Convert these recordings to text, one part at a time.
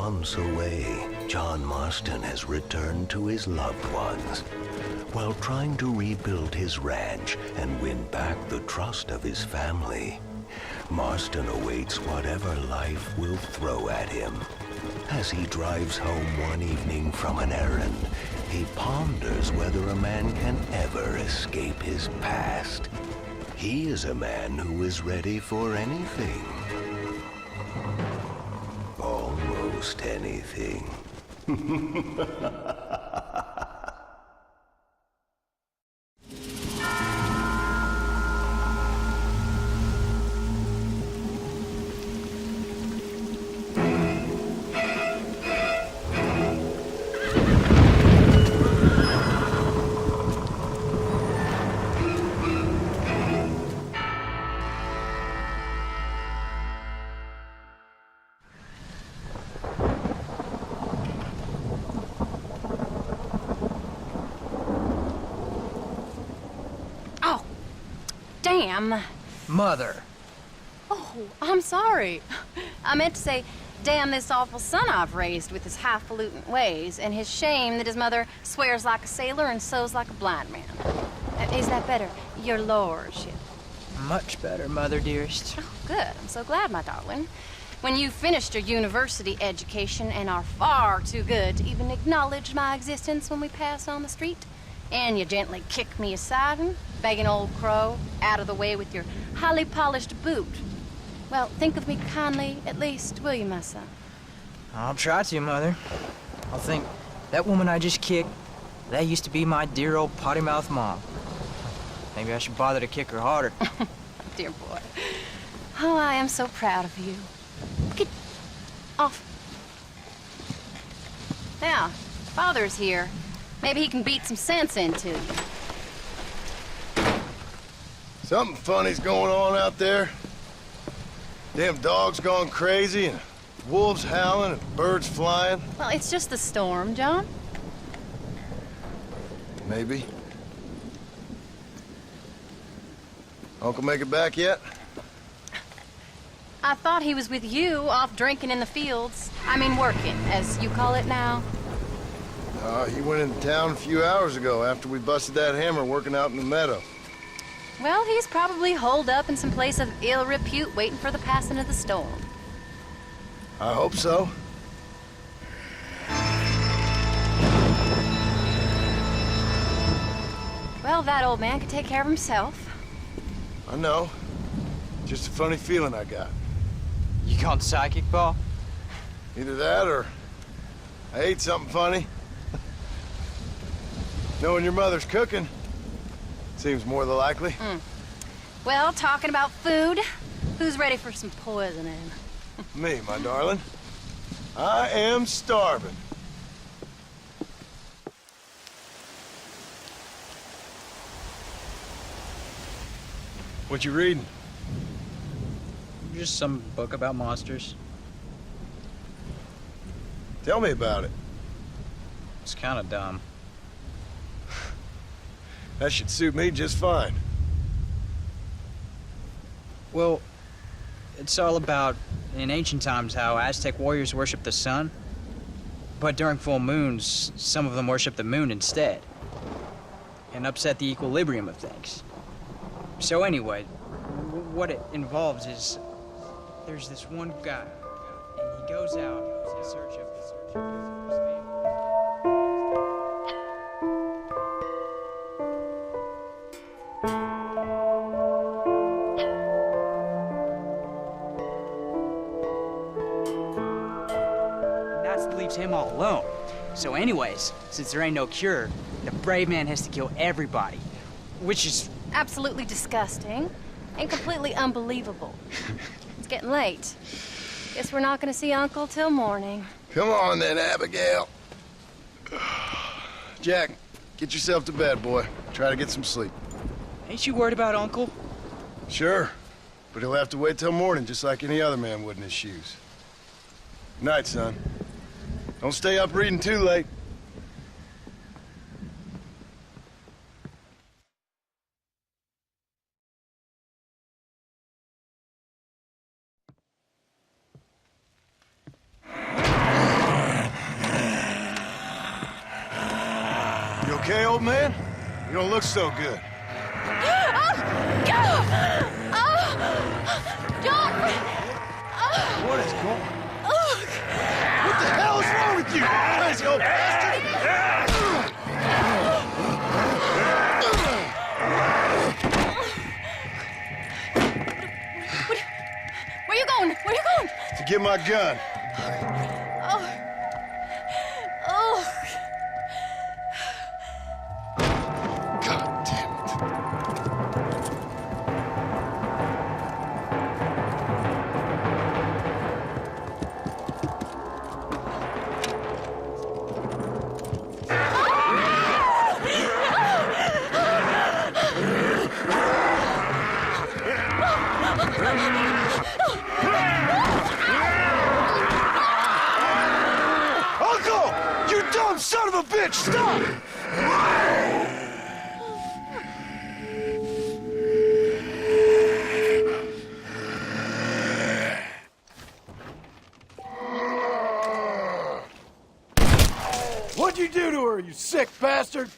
months away, John Marston has returned to his loved ones. While trying to rebuild his ranch and win back the trust of his family, Marston awaits whatever life will throw at him. As he drives home one evening from an errand, he ponders whether a man can ever escape his past. He is a man who is ready for anything. Almost anything. Damn. Mother. Oh, I'm sorry. I meant to say, damn this awful son I've raised with his highfalutin ways, and his shame that his mother swears like a sailor and sews like a blind man. Is that better, your lordship? Much better, Mother dearest. Oh, good. I'm so glad, my darling. When you've finished your university education and are far too good to even acknowledge my existence when we pass on the street, and you gently kick me aside and begging old crow out of the way with your highly polished boot. Well, think of me kindly, at least, will you, my son? I'll try to, Mother. I'll think, that woman I just kicked, that used to be my dear old potty-mouthed mom. Maybe I should bother to kick her harder. Dear boy. Oh, I am so proud of you. Get off. Now, Father's here. Maybe he can beat some sense into you. Something funny's going on out there. Damn dogs gone crazy, and wolves howling, and birds flying. Well, it's just the storm, John. Maybe. Uncle make it back yet? I thought he was with you, off drinking in the fields. I mean, working, as you call it now. He went into town a few hours ago after we busted that hammer working out in the meadow. Well, he's probably holed up in some place of ill repute waiting for the passing of the storm. I hope so. Well, that old man can take care of himself. I know. Just a funny feeling I got. You gone psychic, Pa? Either that or I ate something funny. Knowing your mother's cooking seems more than likely. Well, talking about food, who's ready for some poisoning? Me, my darling. I am starving. What you reading? Just some book about monsters. Tell me about it. It's kind of dumb. That should suit me just fine. Well, it's all about, in ancient times, how Aztec warriors worshiped the sun. But during full moons, some of them worship the moon instead. And upset the equilibrium of things. So anyway, what it involves is, there's this one guy, and he goes out in search of his family. Leaves him all alone. So anyways, since there ain't no cure, the brave man has to kill everybody, which is Absolutely disgusting and completely unbelievable. It's getting late. Guess we're not gonna see Uncle till morning. Come on then, Abigail. Jack, get yourself to bed, boy. Try to get some sleep. Ain't you worried about Uncle? Sure, but he'll have to wait till morning just like any other man would in his shoes. Night, son. Don't stay up reading too late. okay, old man? You don't look so good. What is going on? What the hell is wrong with you? Crazy old bastard! Where you going? Where you going? To get my gun. Oh. Oh. God damn it. Uncle! You dumb son of a bitch! Stop! What'd you do to her, you sick bastard?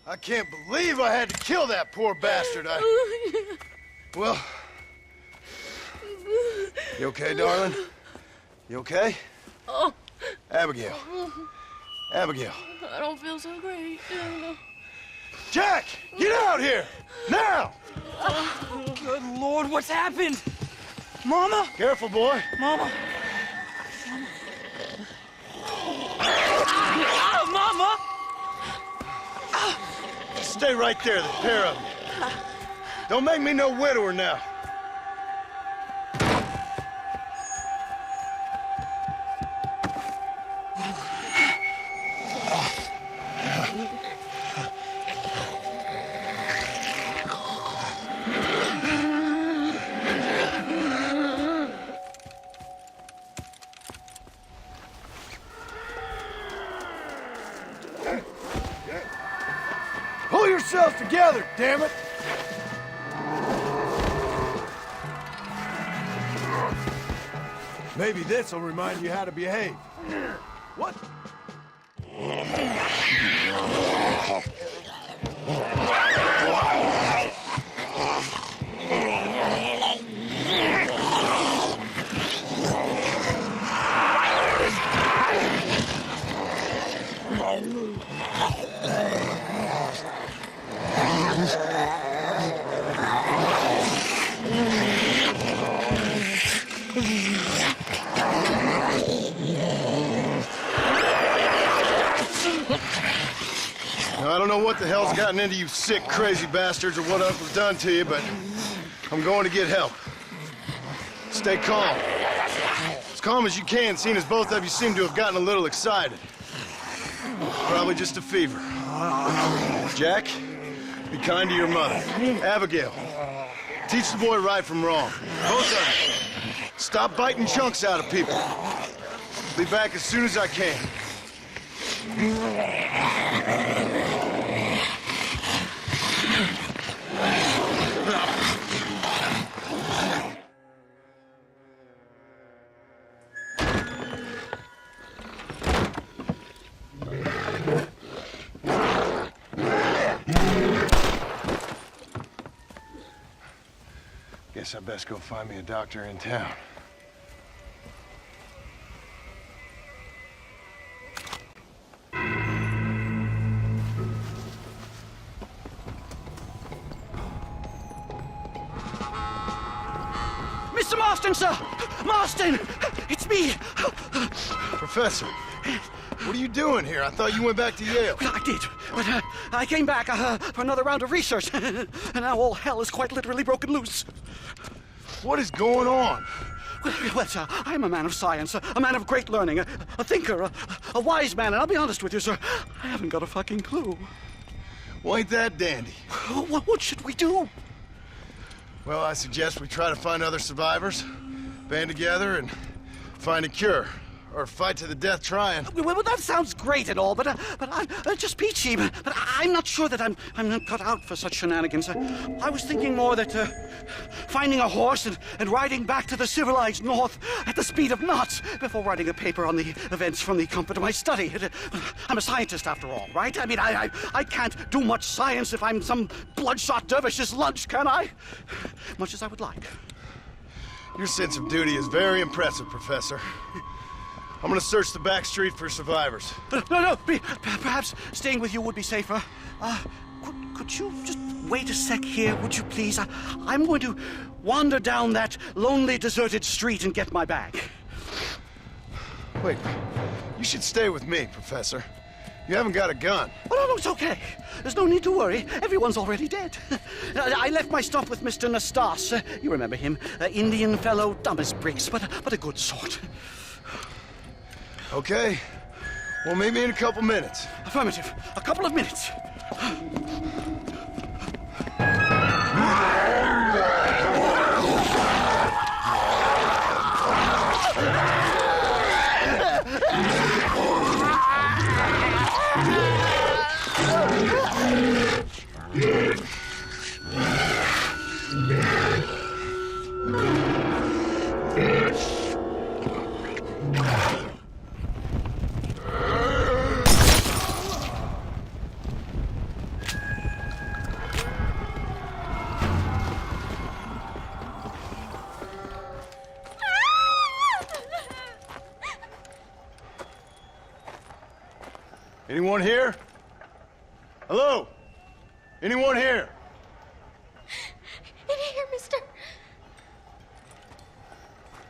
I can't believe I had to kill that poor bastard. Well... You okay, darling? You okay? Oh. Abigail. Abigail. I don't feel so great. Jack! Get out here! Now! Good Lord, what's happened? Mama? Careful, boy. Mama? Mama? Stay right there, the pair of you. Don't make me no widower now. Pull yourselves together, damn it! Maybe this will remind you how to behave. What? Now, I don't know what the hell's gotten into you sick, crazy bastards or what Uncle's done to you, but I'm going to get help. Stay calm. As calm as you can, seeing as both of you seem to have gotten a little excited. Probably just a fever. Jack, be kind to your mother. Abigail, teach the boy right from wrong. Both of you. Stop biting chunks out of people. Be back as soon as I can. Guess I best go find me a doctor in town. Mr. Marston, sir! Marston! It's me! Professor, what are you doing here? I thought you went back to Yale. Well, I did, but I came back for another round of research, and now all hell is quite literally broken loose. What is going on? Well, sir, I'm a man of science, a man of great learning, a thinker, a wise man, and I'll be honest with you, sir, I haven't got a fucking clue. Well, ain't that dandy? What should we do? Well, I suggest we try to find other survivors, band together, and find a cure. Or fight to the death trying. Well, that sounds great and all, but I'm just peachy. But I'm not sure that I'm not cut out for such shenanigans. I was thinking more that finding a horse and riding back to the civilized north at the speed of knots before writing a paper on the events from the comfort of my study. I'm a scientist after all, right? I mean, I can't do much science if I'm some bloodshot dervish's lunch, can I? Much as I would like. Your sense of duty is very impressive, Professor. I'm gonna search the back street for survivors. No, perhaps staying with you would be safer. Could you just wait a sec here, would you please? I'm going to wander down that lonely, deserted street and get my bag. Wait, you should stay with me, Professor. You haven't got a gun. Oh, no, it's okay. There's no need to worry. Everyone's already dead. I left my stuff with Mr. Nastas. You remember him. Indian fellow, dumb as bricks, but a good sort. Okay. Well, meet me in a couple minutes. Affirmative. A couple of minutes. Anyone here? Hello? Anyone here? In here, mister.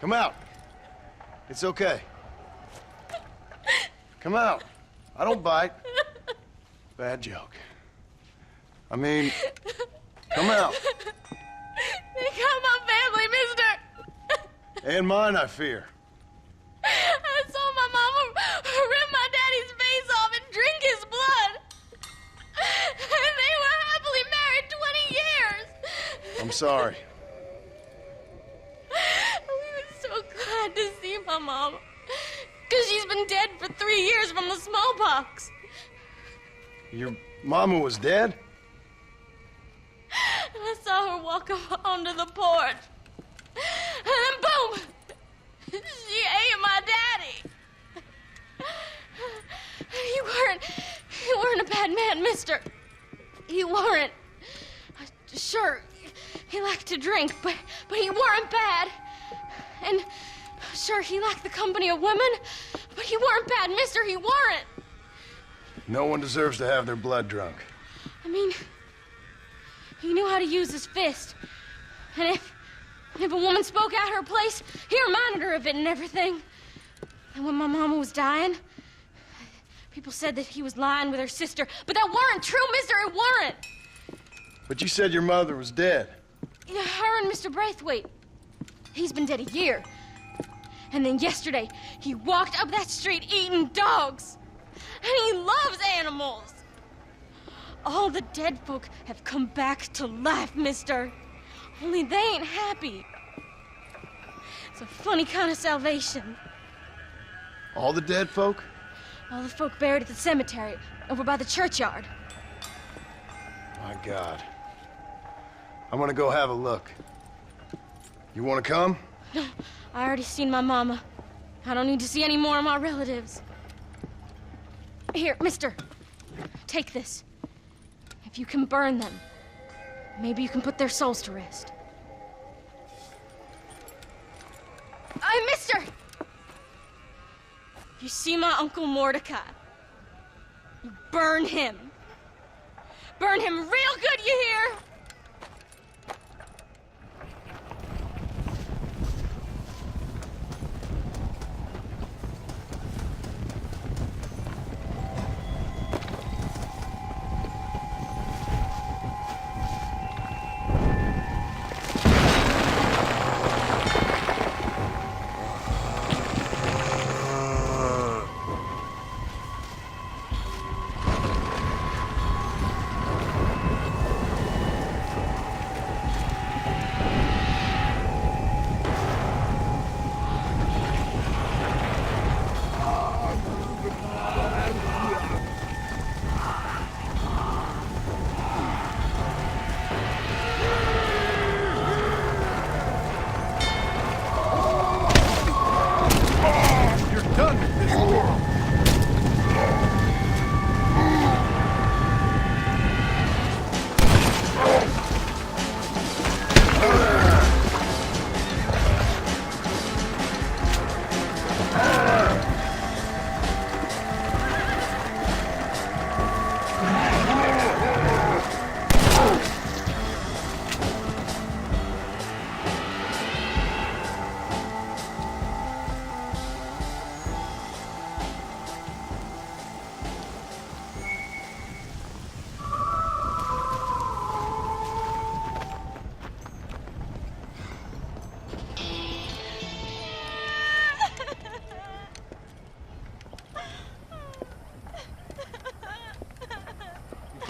Come out. It's okay. Come out. I don't bite. Bad joke. I mean, come out. They got my family, mister. And mine, I fear. I saw my mama rip my daddy's face off and drink his blood. And they were happily married 20 years. I'm sorry. We were so glad to see my mama. Because she's been dead for 3 years from the smallpox. Your mama was dead? And I saw her walk up onto the porch. And then boom! She ate my daddy. You weren't a bad man, mister. You weren't. Sure, he liked to drink, but he weren't bad. And sure, he liked the company of women, but he weren't bad, mister. He weren't. No one deserves to have their blood drunk. I mean, he knew how to use his fist. And if a woman spoke at her place, he reminded her of it and everything. And when my mama was dying, people said that he was lying with her sister, but that weren't true, mister, it weren't. But you said your mother was dead. Yeah, her and Mr. Braithwaite. He's been dead a year. And then yesterday, he walked up that street eating dogs. And he loves animals. All the dead folk have come back to life, mister. Only they ain't happy. It's a funny kind of salvation. All the dead folk? All the folk buried at the cemetery, over by the churchyard. My God. I'm gonna go have a look. You wanna come? No, I already seen my mama. I don't need to see any more of my relatives. Here, mister, take this. If you can burn them, maybe you can put their souls to rest. Mister! You see my Uncle Mordecai? You burn him. Burn him real good, you hear?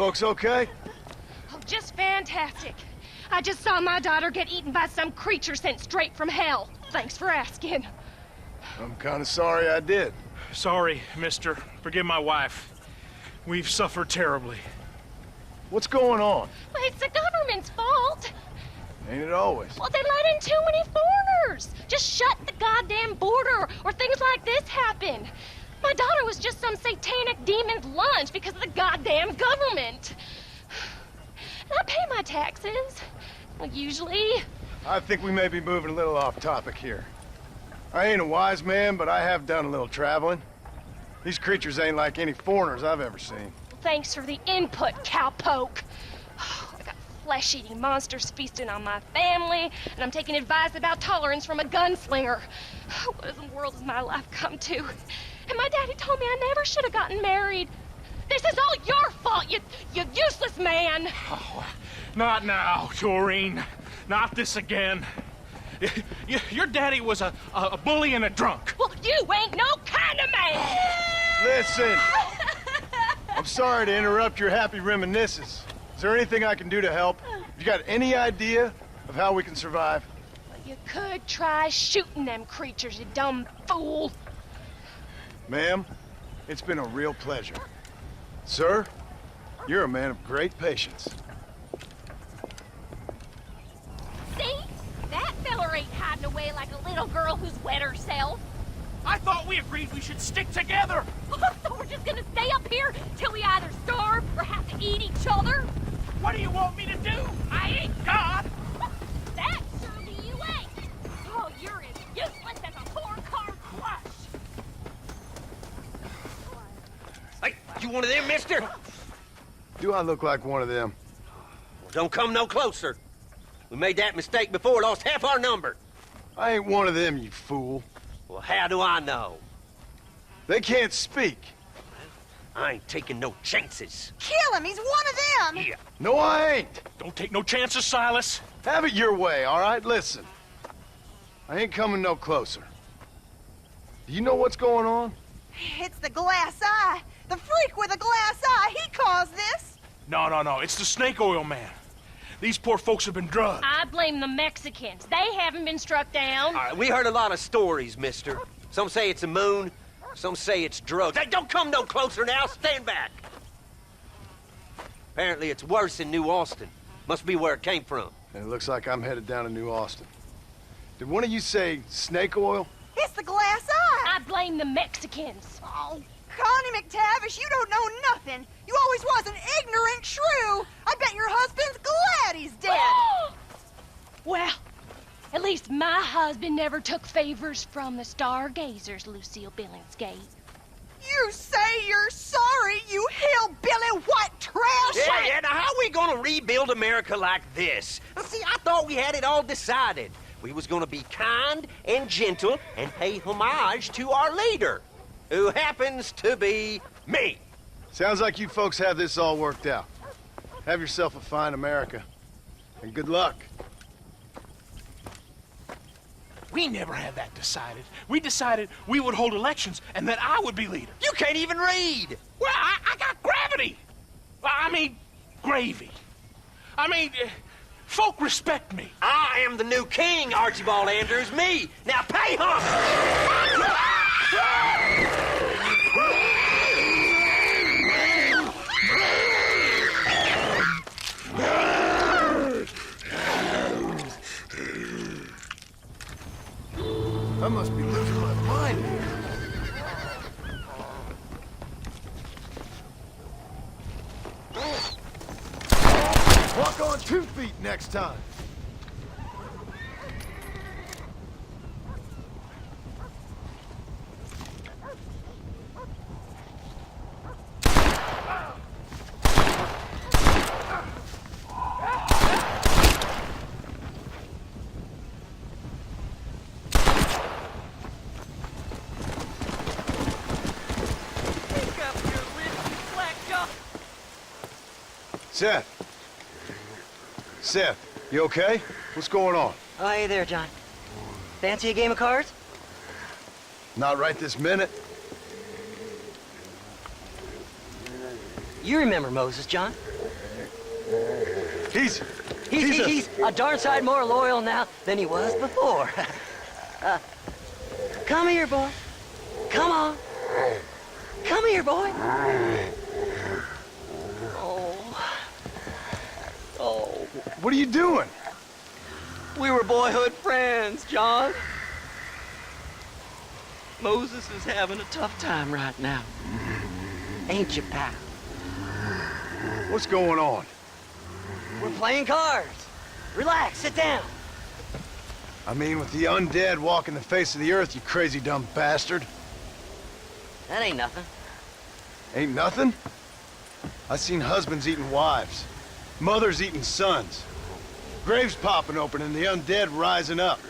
folks okay? Oh, just fantastic. I just saw my daughter get eaten by some creature sent straight from hell. Thanks for asking. I'm kind of sorry I did. Sorry, mister. Forgive my wife. We've suffered terribly. What's going on? Well, it's the government's fault. Ain't it always? Well, they let in too many foreigners. Just shut the goddamn border, or things like this happen. My daughter was just some satanic demon's lunch because of the goddamn government. I pay my taxes. Well, usually. I think we may be moving a little off topic here. I ain't a wise man, but I have done a little traveling. These creatures ain't like any foreigners I've ever seen. Thanks for the input, cowpoke. I got flesh-eating monsters feasting on my family, and I'm taking advice about tolerance from a gunslinger. What in the world has my life come to? And my daddy told me I never should have gotten married. This is all your fault, you useless man! Oh, not now, Doreen. Not this again. Your daddy was a bully and a drunk. Well, you ain't no kind of man! Listen! I'm sorry to interrupt your happy reminiscences. Is there anything I can do to help? You got any idea of how we can survive? Well, you could try shooting them creatures, you dumb fool. Ma'am, it's been a real pleasure. Sir, you're a man of great patience. See? That feller ain't hiding away like a little girl who's wet herself. I thought we agreed we should stick together. So we're just gonna stay up here till we either starve or have to eat each other? What do you want me to do? I ain't God. That surely you ain't. Oh, you're as useless as a four-car crush. Hey, you one of them, mister? Do I look like one of them? Well, don't come no closer. We made that mistake before, lost half our number. I ain't one of them, you fool. Well, how do I know? They can't speak. I ain't taking no chances. Kill him! He's one of them! Yeah. No, I ain't. Don't take no chances, Silas. Have it your way, all right? Listen. I ain't coming no closer. Do you know what's going on? It's the glass eye. The freak with the glass eye. He caused this. No. It's the snake oil man. These poor folks have been drugged. I blame the Mexicans. They haven't been struck down. All right, we heard a lot of stories, mister. Some say it's a moon, some say it's drugs. Hey, don't come no closer now. Stand back. Apparently it's worse in New Austin. Must be where it came from. And it looks like I'm headed down to New Austin. Did one of you say snake oil? It's the glass eye. I blame the Mexicans. Oh, Connie McTavish, you don't know nothing. You always was an ignorant shrew. I bet your husband's glad he's dead. Well, at least my husband never took favors from the stargazers, Lucille Billingsgate. You say you're sorry, you hillbilly white trash! Yeah, now how are we gonna rebuild America like this? Now, see, I thought we had it all decided. We was gonna be kind and gentle and pay homage to our leader, who happens to be me. Sounds like you folks have this all worked out. Have yourself a fine America. And good luck. We never had that decided. We decided we would hold elections and that I would be leader. You can't even read. Well, I got gravity. I mean, gravy. I mean, folk respect me. I am the new king, Archibald Andrews, me. Now pay homage. I must be losing my mind here. Walk on 2 feet next time. Seth, you okay? What's going on? Oh, hey there, John. Fancy a game of cards? Not right this minute. You remember Moses, John? He's a darn sight more loyal now than he was before. Come here, boy. Come on. Come here, boy. Oh. What are you doing? We were boyhood friends, John. Moses is having a tough time right now. Ain't you, pal? What's going on? We're playing cards. Relax, sit down. I mean, with the undead walking the face of the earth, you crazy dumb bastard. That ain't nothing. Ain't nothing? I seen husbands eating wives, mothers eating sons, graves popping open and the undead rising up.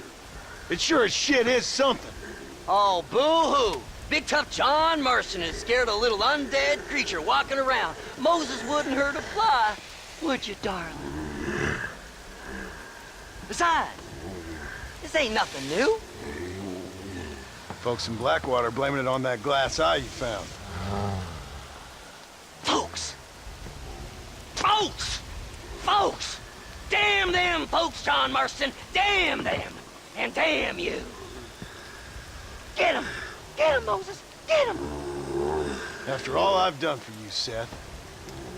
It sure as shit is something. Oh, boo-hoo. Big tough John Marston is scared of a little undead creature walking around. Moses wouldn't hurt a fly, would you, darling? Besides, this ain't nothing new. Folks in Blackwater blaming it on that glass eye you found. Folks! Folks! Folks! Damn them folks, John Marston! Damn them! And damn you! Get him! Get him, Moses! Get him! After all I've done for you, Seth,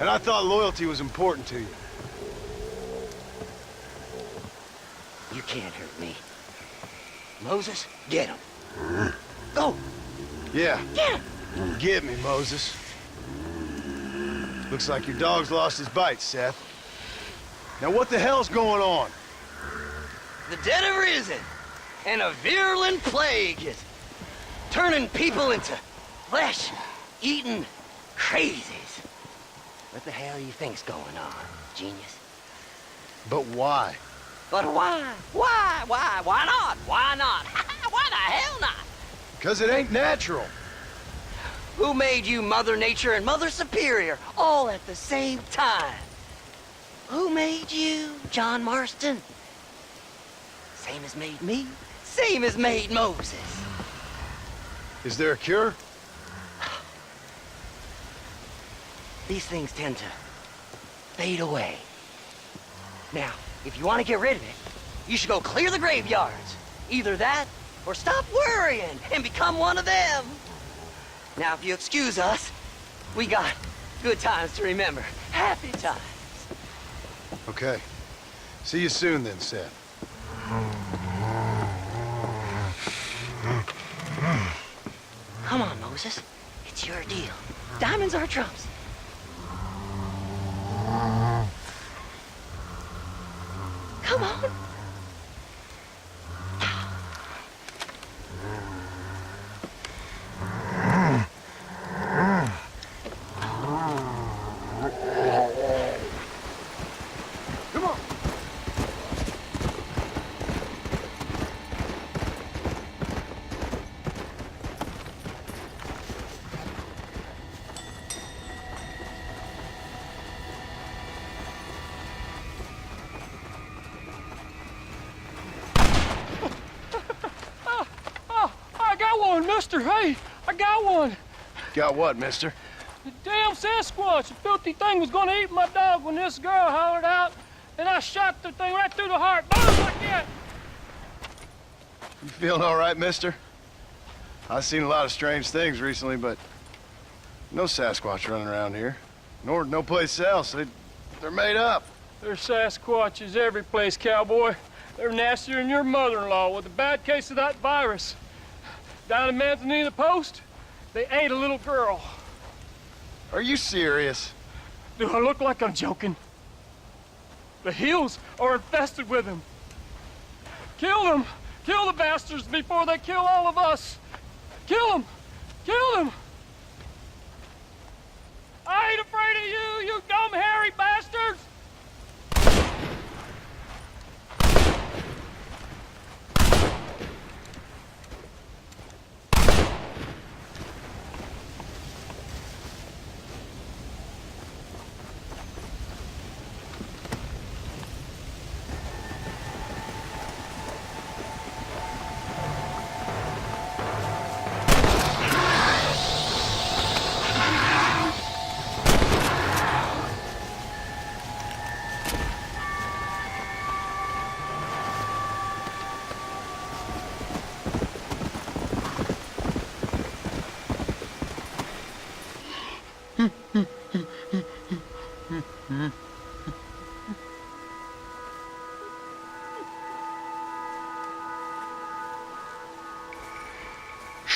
and I thought loyalty was important to you. You can't hurt me. Moses, get him. Go! Yeah. Get him! Get me, Moses. Looks like your dog's lost his bite, Seth. Now what the hell's going on? The dead have risen, and a virulent plague is turning people into flesh-eating crazies. What the hell do you think's going on, genius? But why? But why? Why? Why not? Why not? Why the hell not? 'Cause it ain't natural. Who made you Mother Nature and Mother Superior all at the same time? Who made you, John Marston? Same as made me, same as made Moses. Is there a cure? These things tend to fade away. Now, if you want to get rid of it, you should go clear the graveyards. Either that, or stop worrying and become one of them. Now, if you excuse us, we got good times to remember. Happy times. Okay. See you soon then, Seth. Come on, Moses. It's your deal. Diamonds are trumps. Come on. Come on. I got one, mister. Hey, I got one. Got what, mister? The damn Sasquatch, the filthy thing was gonna eat my dog when this girl hollered out, and I shot the thing right through the heart. Boom, like that. You feeling all right, mister? I've seen a lot of strange things recently, but no Sasquatch running around here. Nor no place else. They're made up. There's Sasquatches every place, cowboy. They're nastier than your mother-in-law with a bad case of that virus. Down in Manzanita Post, they ate a little girl. Are you serious? Do I look like I'm joking? The hills are infested with them. Kill them! Kill the bastards before they kill all of us! Kill them! Kill them! I ain't afraid of you, you dumb hairy bastards!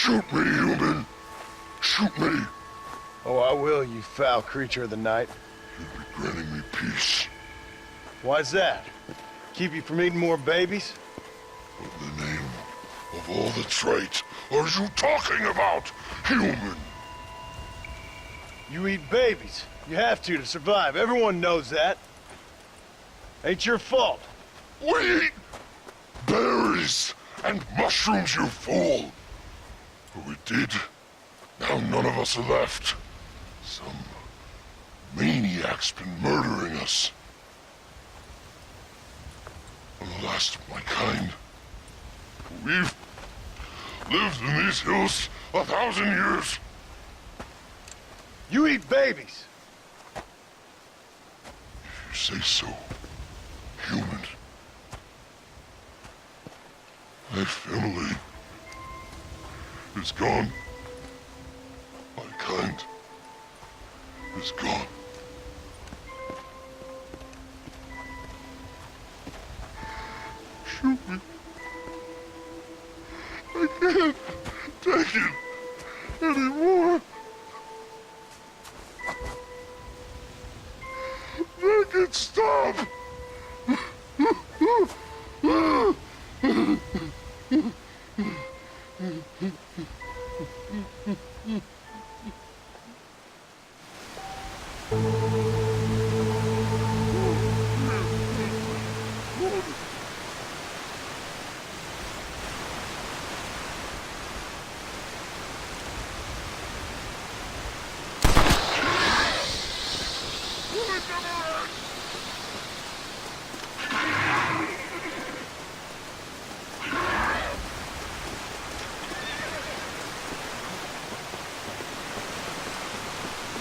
Shoot me, human. Shoot me. Oh, I will, you foul creature of the night. You'll be granting me peace. Why's that? Keep you from eating more babies? What in the name of all that's right are you talking about, human? You eat babies. You have to survive. Everyone knows that. Ain't your fault. We eat berries and mushrooms, you fool. Or we did. Now none of us are left. Some maniac's been murdering us. I'm the last of my kind. We've lived in these hills 1,000 years. You eat babies. If you say so, human. My family is gone. My kind is gone. Shoot me. I can't take it anymore. Make it stop.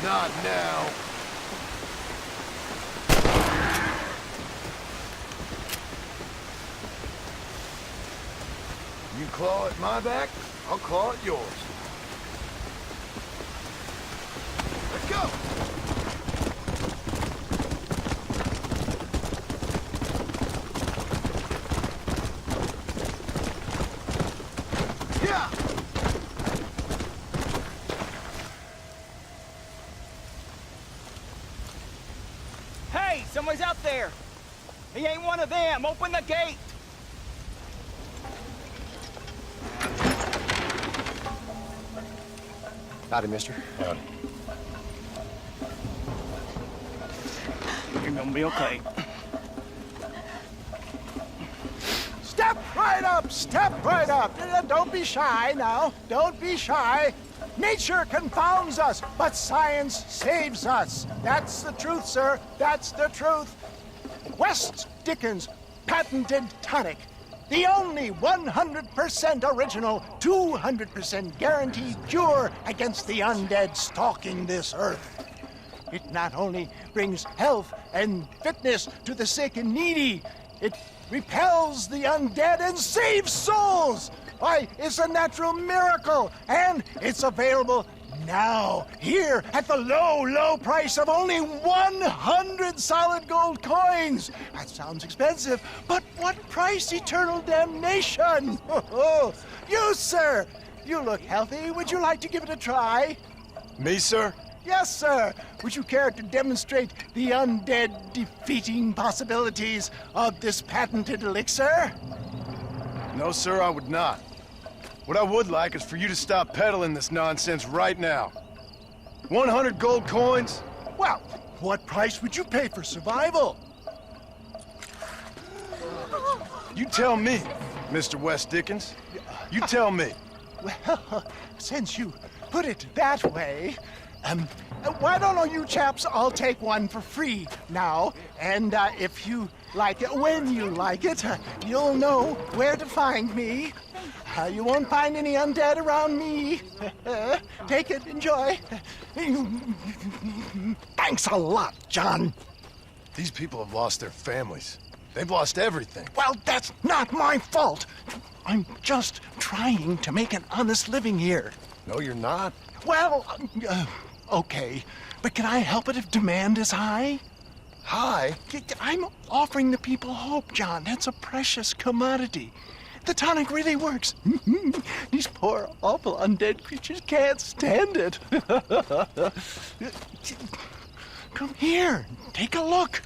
Not now. You claw at my back, I'll claw at yours. Let's go! Yeah! Hey, someone's out there. He ain't one of them. Open the gate. Howdy, mister. Howdy. You're gonna be okay. Step right up! Step right up! Don't be shy now. Don't be shy. Nature confounds us, but science saves us. That's the truth, sir. That's the truth. West Dickens' patented tonic. The only 100% original, 200% guaranteed cure against the undead stalking this earth. It not only brings health and fitness to the sick and needy, it repels the undead and saves souls. Why, it's a natural miracle, and it's available now, here, at the low, low price of only 100 solid gold coins. That sounds expensive, but what price? Eternal damnation. You, sir, you look healthy. Would you like to give it a try? Me, sir? Yes, sir. Would you care to demonstrate the undead defeating possibilities of this patented elixir? No, sir, I would not. What I would like is for you to stop peddling this nonsense right now. 100 gold coins? Well, what price would you pay for survival? You tell me, Mr. West Dickens. You tell me. Well, since you put it that way, why don't all you chaps all take one for free now? And if you like it, when you like it, you'll know where to find me. You won't find any undead around me. Take it, enjoy. Thanks a lot, John. These people have lost their families. They've lost everything. Well, that's not my fault. I'm just trying to make an honest living here. No, you're not. Well, okay. But can I help it if demand is high? High? I'm offering the people hope, John. That's a precious commodity. The tonic really works. These poor, awful undead creatures can't stand it. Come here, take a look.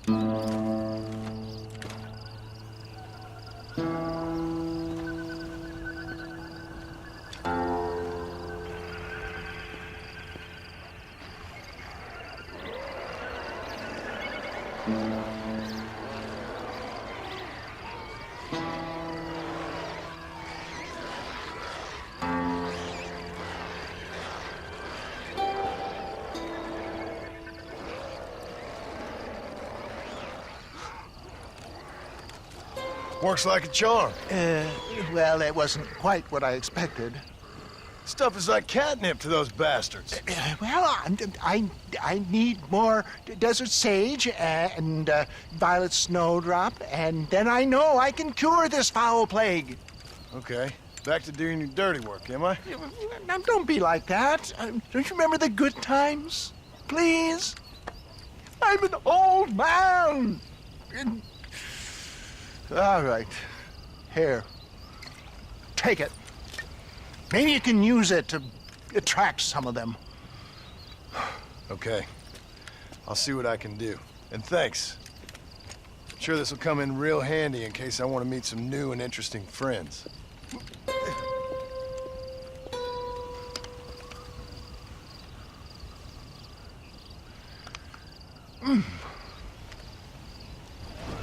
Works like a charm. Well, it wasn't quite what I expected. Stuff is like catnip to those bastards. Well, I need more desert sage and violet snowdrop, and then I know I can cure this foul plague. Okay, back to doing your dirty work, am I? Now, don't be like that. Don't you remember the good times? Please? I'm an old man. All right. Here. Take it. Maybe you can use it to attract some of them. Okay. I'll see what I can do. And thanks. I'm sure this will come in real handy in case I want to meet some new and interesting friends.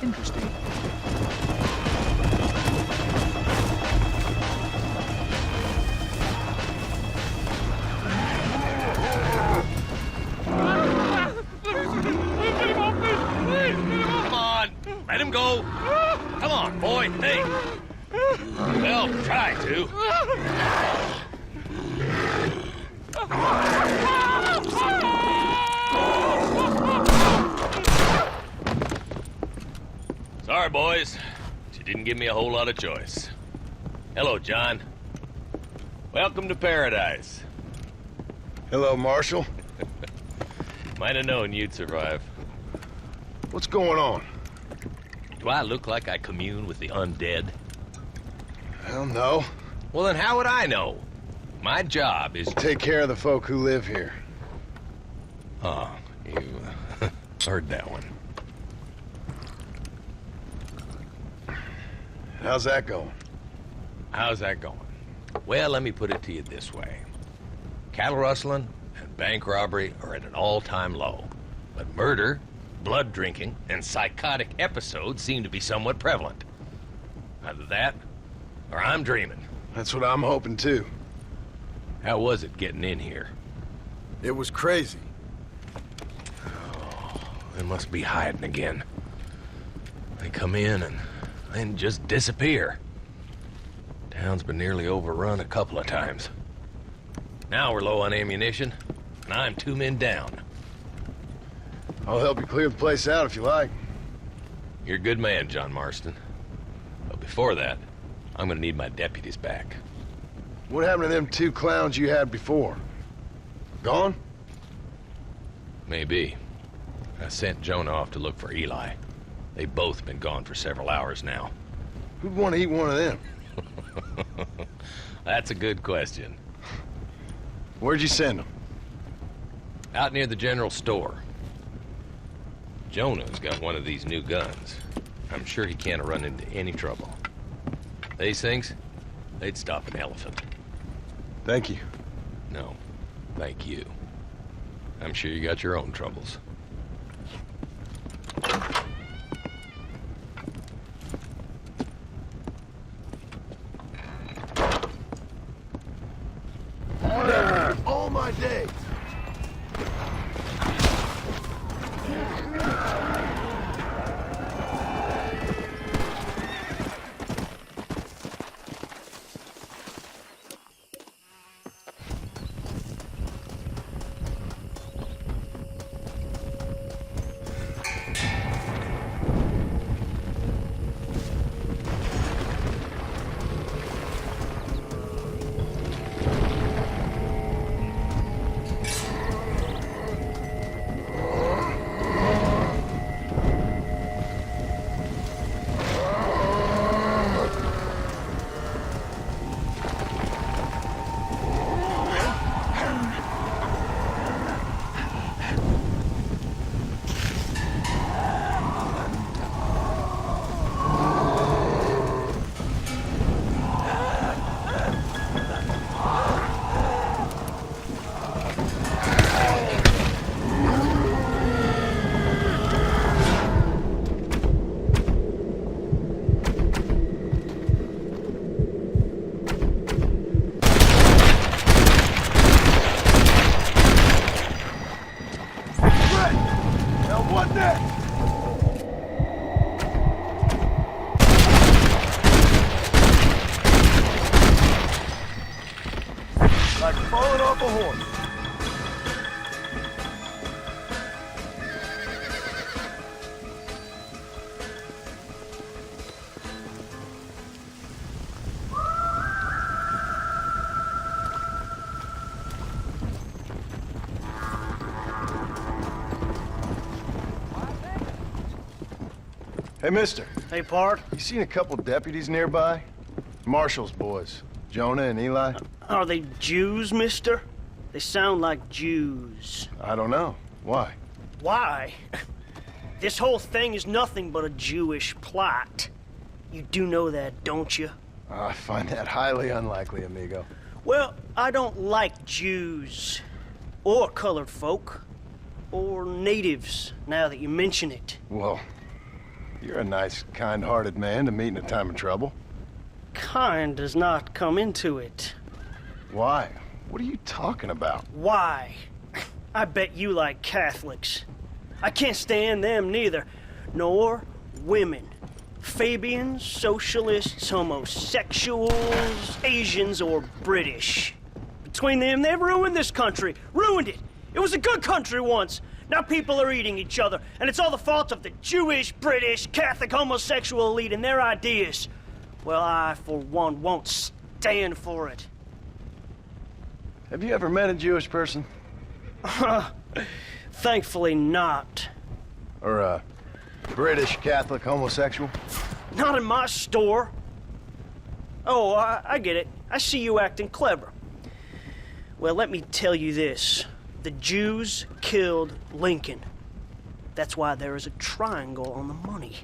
Interesting. Come on, let him go. Come on, boy, hey. Well, try to. Sorry, boys. But you didn't give me a whole lot of choice. Hello, John. Welcome to paradise. Hello, Marshal. Might have known you'd survive. What's going on? Do I look like I commune with the undead? Hell no. Well, then how would I know? My job is... Take care of the folk who live here. Oh, you heard that one. How's that going? How's that going? Well, let me put it to you this way. Cattle rustling and bank robbery are at an all-time low. But murder, blood drinking, and psychotic episodes seem to be somewhat prevalent. Either that, or I'm dreaming. That's what I'm hoping, too. How was it getting in here? It was crazy. Oh, they must be hiding again. They come in and then just disappear. Town's been nearly overrun a couple of times. Now we're low on ammunition, and I'm 2 men down. I'll help you clear the place out if you like. You're a good man, John Marston. But before that, I'm gonna need my deputies back. What happened to them 2 clowns you had before? Gone? Maybe. I sent Jonah off to look for Eli. They've both been gone for several hours now. Who'd want to eat one of them? That's a good question. Where'd you send them? Out near the general store. Jonah's got one of these new guns. I'm sure he can't run into any trouble. These things, they'd stop an elephant. Thank you. No, thank you. I'm sure you got your own troubles. All my days. falling off a horse. Hey, mister. Hey, Pard. You seen a couple deputies nearby? Marshall's boys, Jonah and Eli. Are they Jews, mister? They sound like Jews. I don't know. Why? Why? This whole thing is nothing but a Jewish plot. You do know that, don't you? I find that highly unlikely, amigo. Well, I don't like Jews. Or colored folk. Or natives, now that you mention it. Well, you're a nice, kind-hearted man to meet in a time of trouble. Kind does not come into it. Why? What are you talking about? Why? I bet you like Catholics. I can't stand them neither. Nor women. Fabians, socialists, homosexuals, Asians, or British. Between them, they've ruined this country. Ruined it. It was a good country once. Now people are eating each other, and it's all the fault of the Jewish, British, Catholic, homosexual elite and their ideas. Well, I, for one, won't stand for it. Have you ever met a Jewish person? Thankfully not. Or a British Catholic homosexual? Not in my store. Oh, I get it. I see you acting clever. Well, let me tell you this. The Jews killed Lincoln. That's why there is a triangle on the money.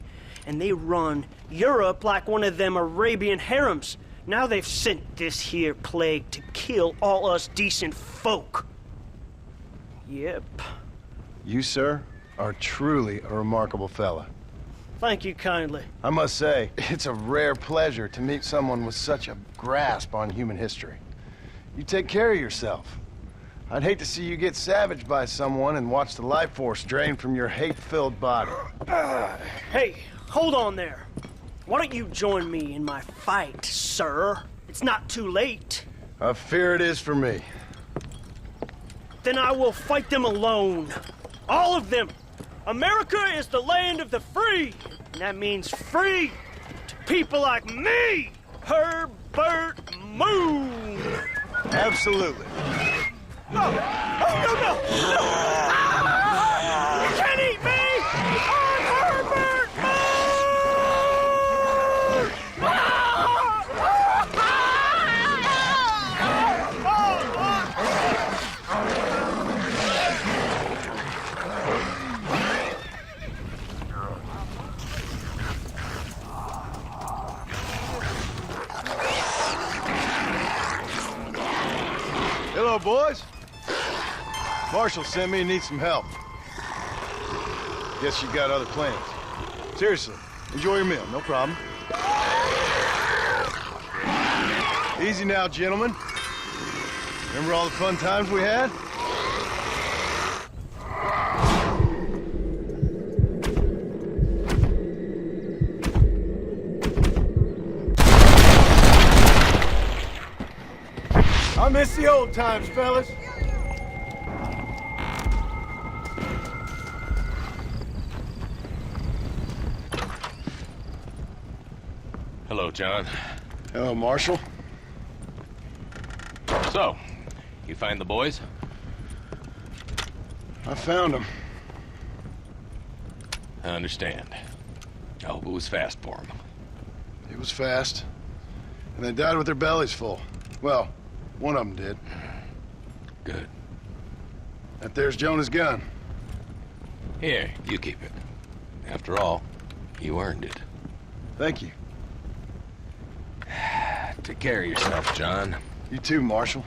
And they run Europe like one of them Arabian harems. Now they've sent this here plague to kill all us decent folk. Yep. You, sir, are truly a remarkable fella. Thank you kindly. I must say, it's a rare pleasure to meet someone with such a grasp on human history. You take care of yourself. I'd hate to see you get savaged by someone and watch the life force drain from your hate-filled body. Hey, hold on there. Why don't you join me in my fight, sir? It's not too late. I fear it is for me. Then I will fight them alone. All of them. America is the land of the free. And that means free to people like me, Herbert Moon. Absolutely. No! Oh, no, no! No! You can't eat me! I'm Herbert Hello, boys. Marshall sent me and needs some help. Guess you got other plans. Seriously, enjoy your meal, no problem. Easy now, gentlemen. Remember all the fun times we had? I miss the old times, fellas. Hello, John. Hello, Marshall. So, you find the boys? I found them. I understand. I hope it was fast for them. It was fast. And they died with their bellies full. Well, one of them did. Good. That there's Jonah's gun. Here, you keep it. After all, you earned it. Thank you. Take care of yourself, John. You too, Marshall.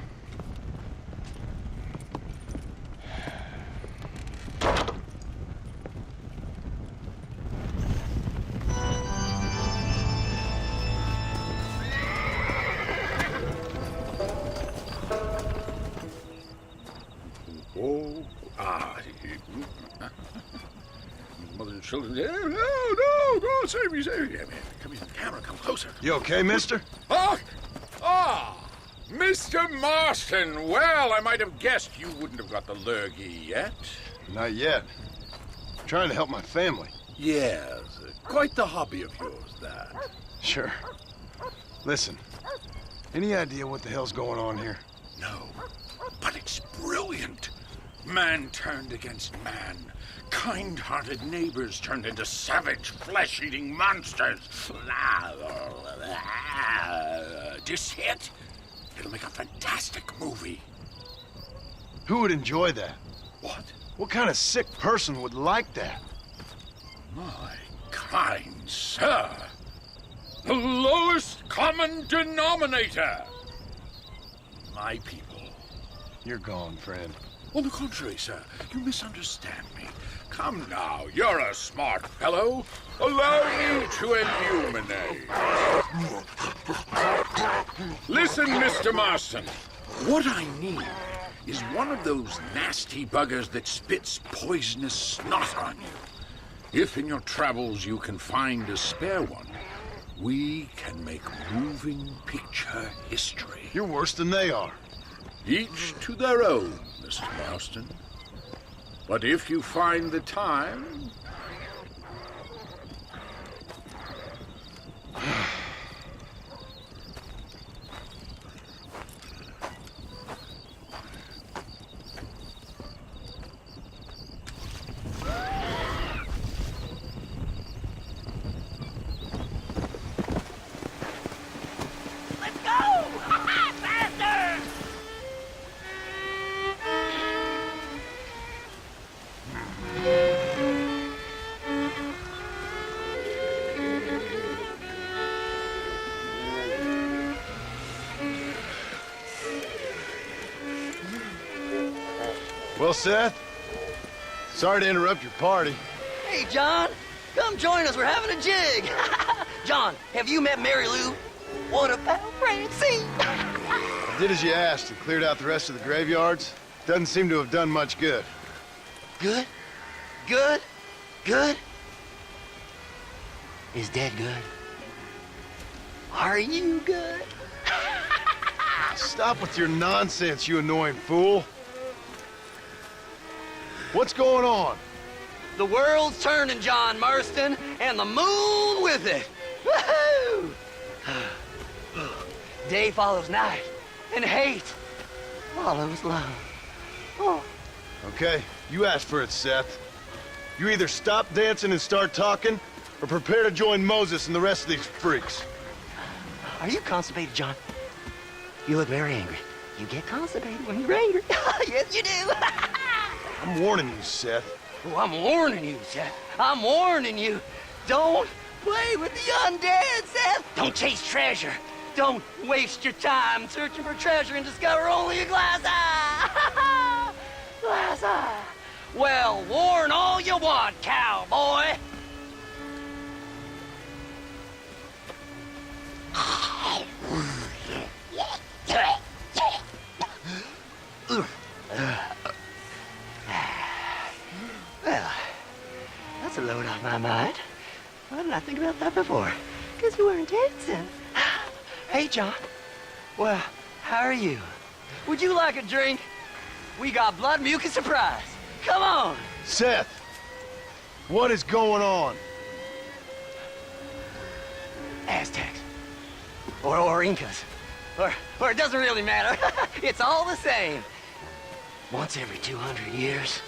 Mother and children. No, save me. Come here, camera, come closer. You okay, mister? Ah! Mr. Marston, well, I might have guessed you wouldn't have got the lurgy yet. Not yet. I'm trying to help my family. Yes, quite the hobby of yours, that. Sure. Listen, any idea what the hell's going on here? No, but it's brilliant. Man turned against man. Kind-hearted neighbors turned into savage, flesh-eating monsters. Do you see it? It'll make a fantastic movie. Who would enjoy that? What? What kind of sick person would like that? My kind sir. The lowest common denominator. My people. You're gone, friend. On the contrary, sir, you misunderstand me. Come now, you're a smart fellow. Allow me to illuminate. Listen, Mr. Marston. What I need is one of those nasty buggers that spits poisonous snot on you. If in your travels you can find a spare one, we can make moving picture history. You're worse than they are. Each to their own, Mr. Marston. But if you find the time... Let's go! Faster! Well, Seth, sorry to interrupt your party. Hey, John, come join us. We're having a jig. John, have you met Mary Lou? What about Francie? I did as you asked and cleared out the rest of the graveyards. Doesn't seem to have done much good. Good? Good? Good? Is Dad good? Are you good? Stop with your nonsense, you annoying fool. What's going on? The world's turning, John Marston, and the moon with it. Woohoo! Day follows night, and hate follows love. Oh. Okay, you asked for it, Seth. You either stop dancing and start talking, or prepare to join Moses and the rest of these freaks. Are you constipated, John? You look very angry. You get constipated when you're angry. Yes, you do. I'm warning you, Seth. Oh, I'm warning you, Seth. I'm warning you. Don't play with the undead, Seth. Don't chase treasure. Don't waste your time searching for treasure and discover only a glass eye. Glass eye. Well, warn all you want, cowboy. Well, that's a load off my mind. Why didn't I think about that before? Because you weren't dancing. Hey, John. Well, how are you? Would you like a drink? We got blood mucus surprise. Come on. Seth, what is going on? Aztecs. Or Incas. Or it doesn't really matter. It's all the same. Once every 200 years,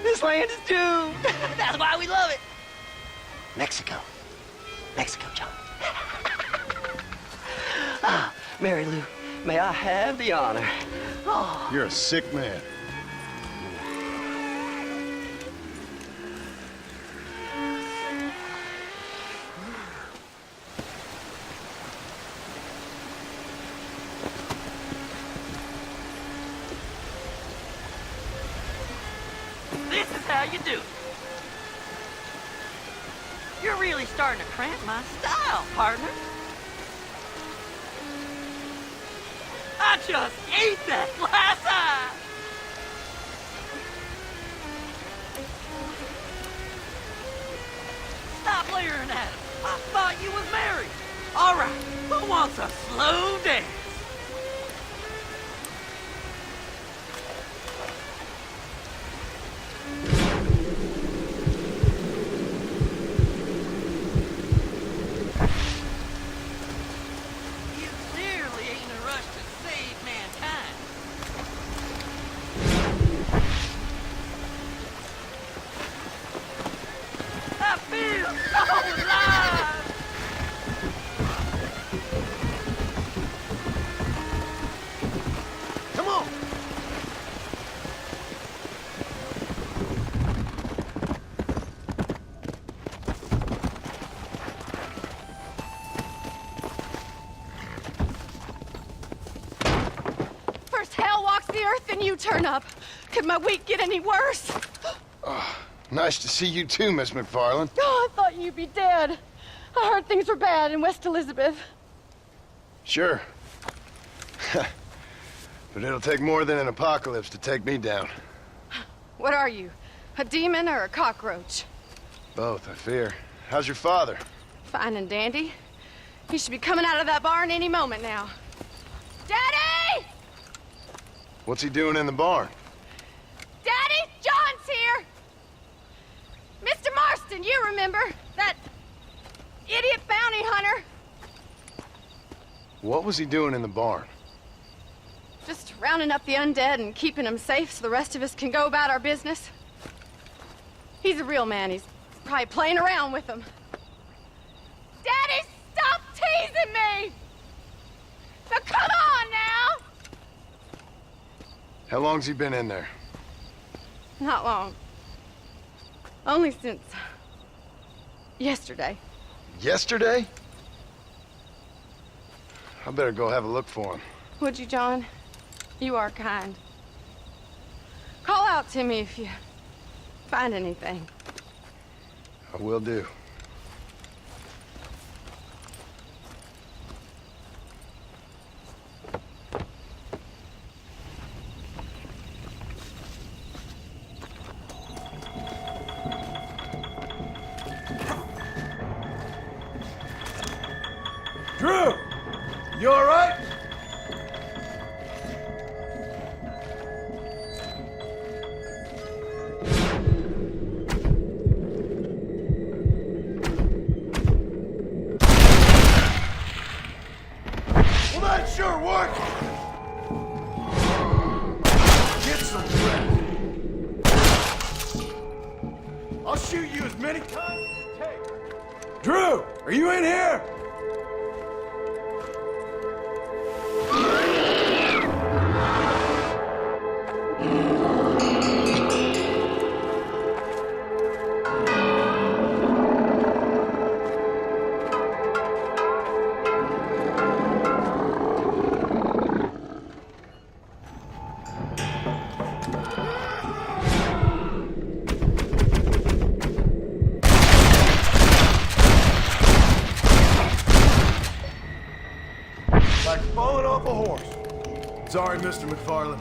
this land is doomed. That's why we love it. Mexico. Mexico, John. Ah, Mary Lou, may I have the honor? Oh. You're a sick man. This is how you do it. You're really starting to cramp my style, partner. I just ate that glass eye. Stop leering at him. I thought you was married. All right, who wants a slow dance? the earth and you turn up. Could my week get any worse? Nice to see you too, Miss McFarland. Oh, I thought you'd be dead. I heard things were bad in West Elizabeth. Sure. But it'll take more than an apocalypse to take me down. What are you? A demon or a cockroach? Both, I fear. How's your father? Fine and dandy. He should be coming out of that barn any moment now. Daddy! What's he doing in the barn? Daddy, John's here! Mr. Marston, you remember? That idiot bounty hunter? What was he doing in the barn? Just rounding up the undead and keeping them safe so the rest of us can go about our business. He's a real man. He's probably playing around with them. Daddy, stop teasing me! Now come on now! How long's he been in there? Not long. Only since yesterday. Yesterday? I better go have a look for him. Would you, John? You are kind. Call out to me if you find anything. I will do. Drew! You all right? Well, that sure worked! Get some rest. I'll shoot you as many times as it takes. Drew, are you in here? Like falling off a horse. Sorry, Mr. McFarland.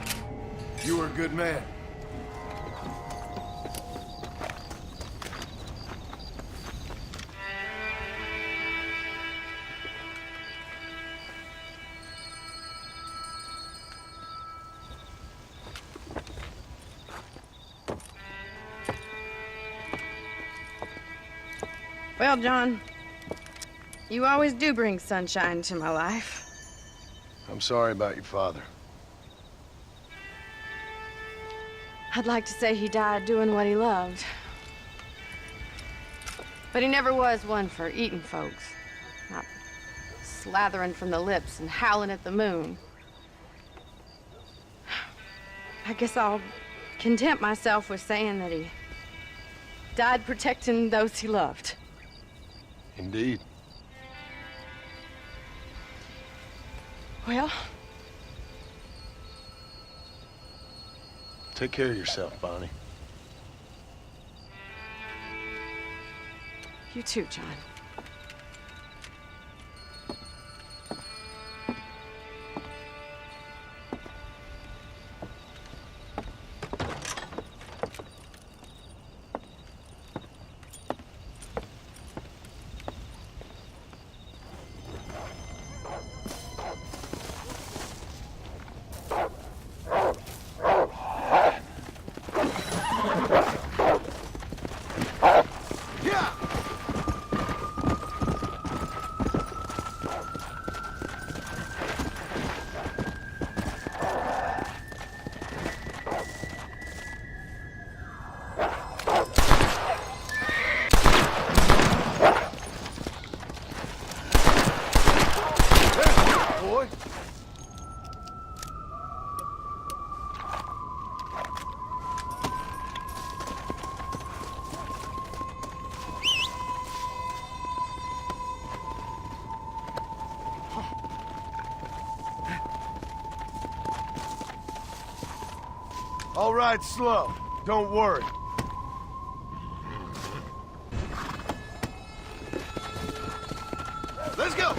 You were a good man. Well, John, you always do bring sunshine to my life. I'm sorry about your father. I'd like to say he died doing what he loved. But he never was one for eating folks. Not slathering from the lips and howling at the moon. I guess I'll content myself with saying that he died protecting those he loved. Indeed. Well, take care of yourself, Bonnie. you too, John. All right, slow. Don't worry. Let's go!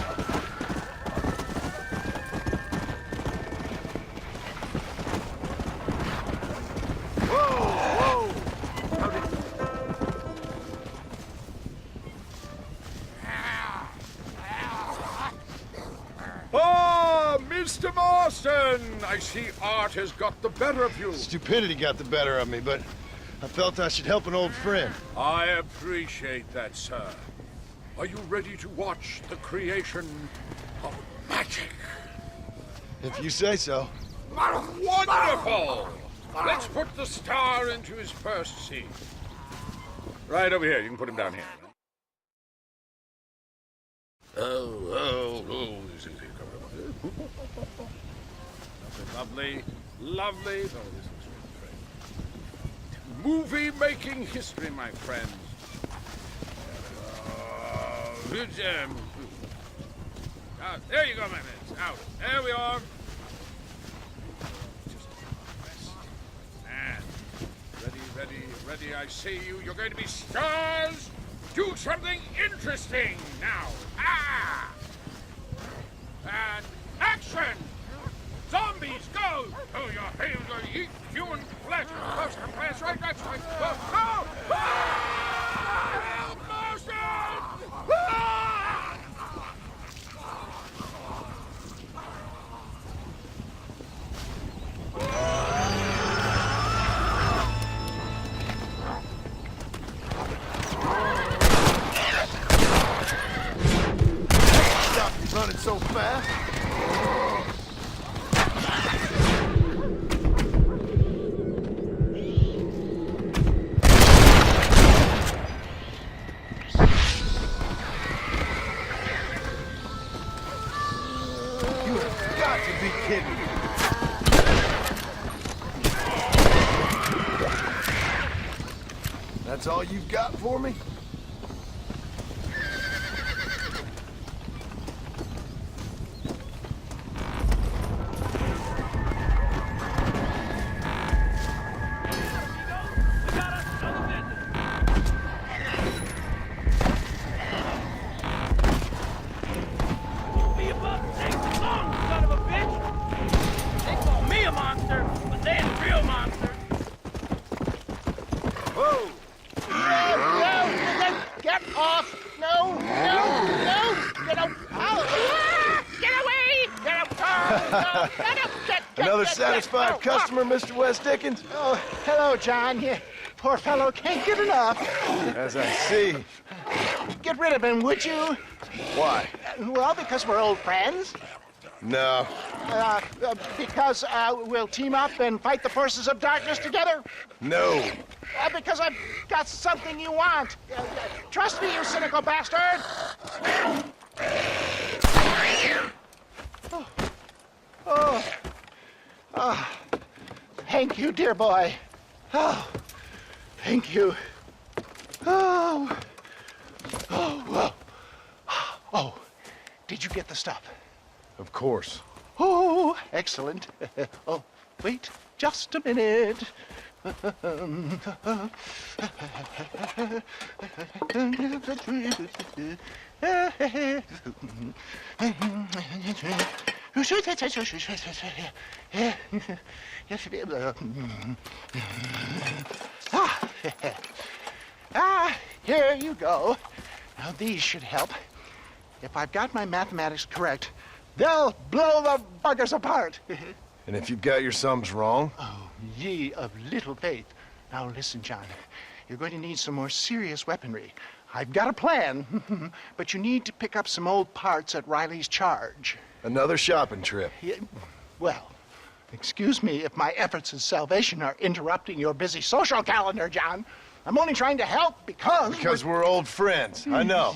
Ah, Mr. Marston! I see art has got the better of you. Stupidity got the better of me, but I felt I should help an old friend. I appreciate that, sir. Are you ready to watch the creation of magic? If you say so. Wonderful! Let's put the star into his first scene. Right over here. You can put him down here. Oh. Lovely. Lovely. Oh, this looks great. Movie-making history, my friends. There you go, my friends. Out. There we are. And ready. I see you. You're going to be stars. Do something interesting now. And action! Zombies, go! Oh, your hands are eat human flesh. That's right. Go! Marston! Stop you running so fast. That's all you've got for me? Another satisfied customer, Mr. West Dickens? Oh, hello, John. Poor fellow can't get enough. As I see. Get rid of him, would you? Why? Well, because we're old friends. No. Because we'll team up and fight the forces of darkness together. No. Because I've got something you want. Trust me, you cynical bastard. Oh, thank you, dear boy. Oh, thank you. Oh, did you get the stuff? Of course. Oh, excellent. Oh, wait just a minute. Here you go. Now these should help. If I've got my mathematics correct, they'll blow the buggers apart. And if you've got your sums wrong? Oh, ye of little faith. Now listen, John. You're going to need some more serious weaponry. I've got a plan, but you need to pick up some old parts at Riley's charge. Another shopping trip. Yeah, well, excuse me if my efforts at salvation are interrupting your busy social calendar, John. I'm only trying to help because... Because we're old friends, I know.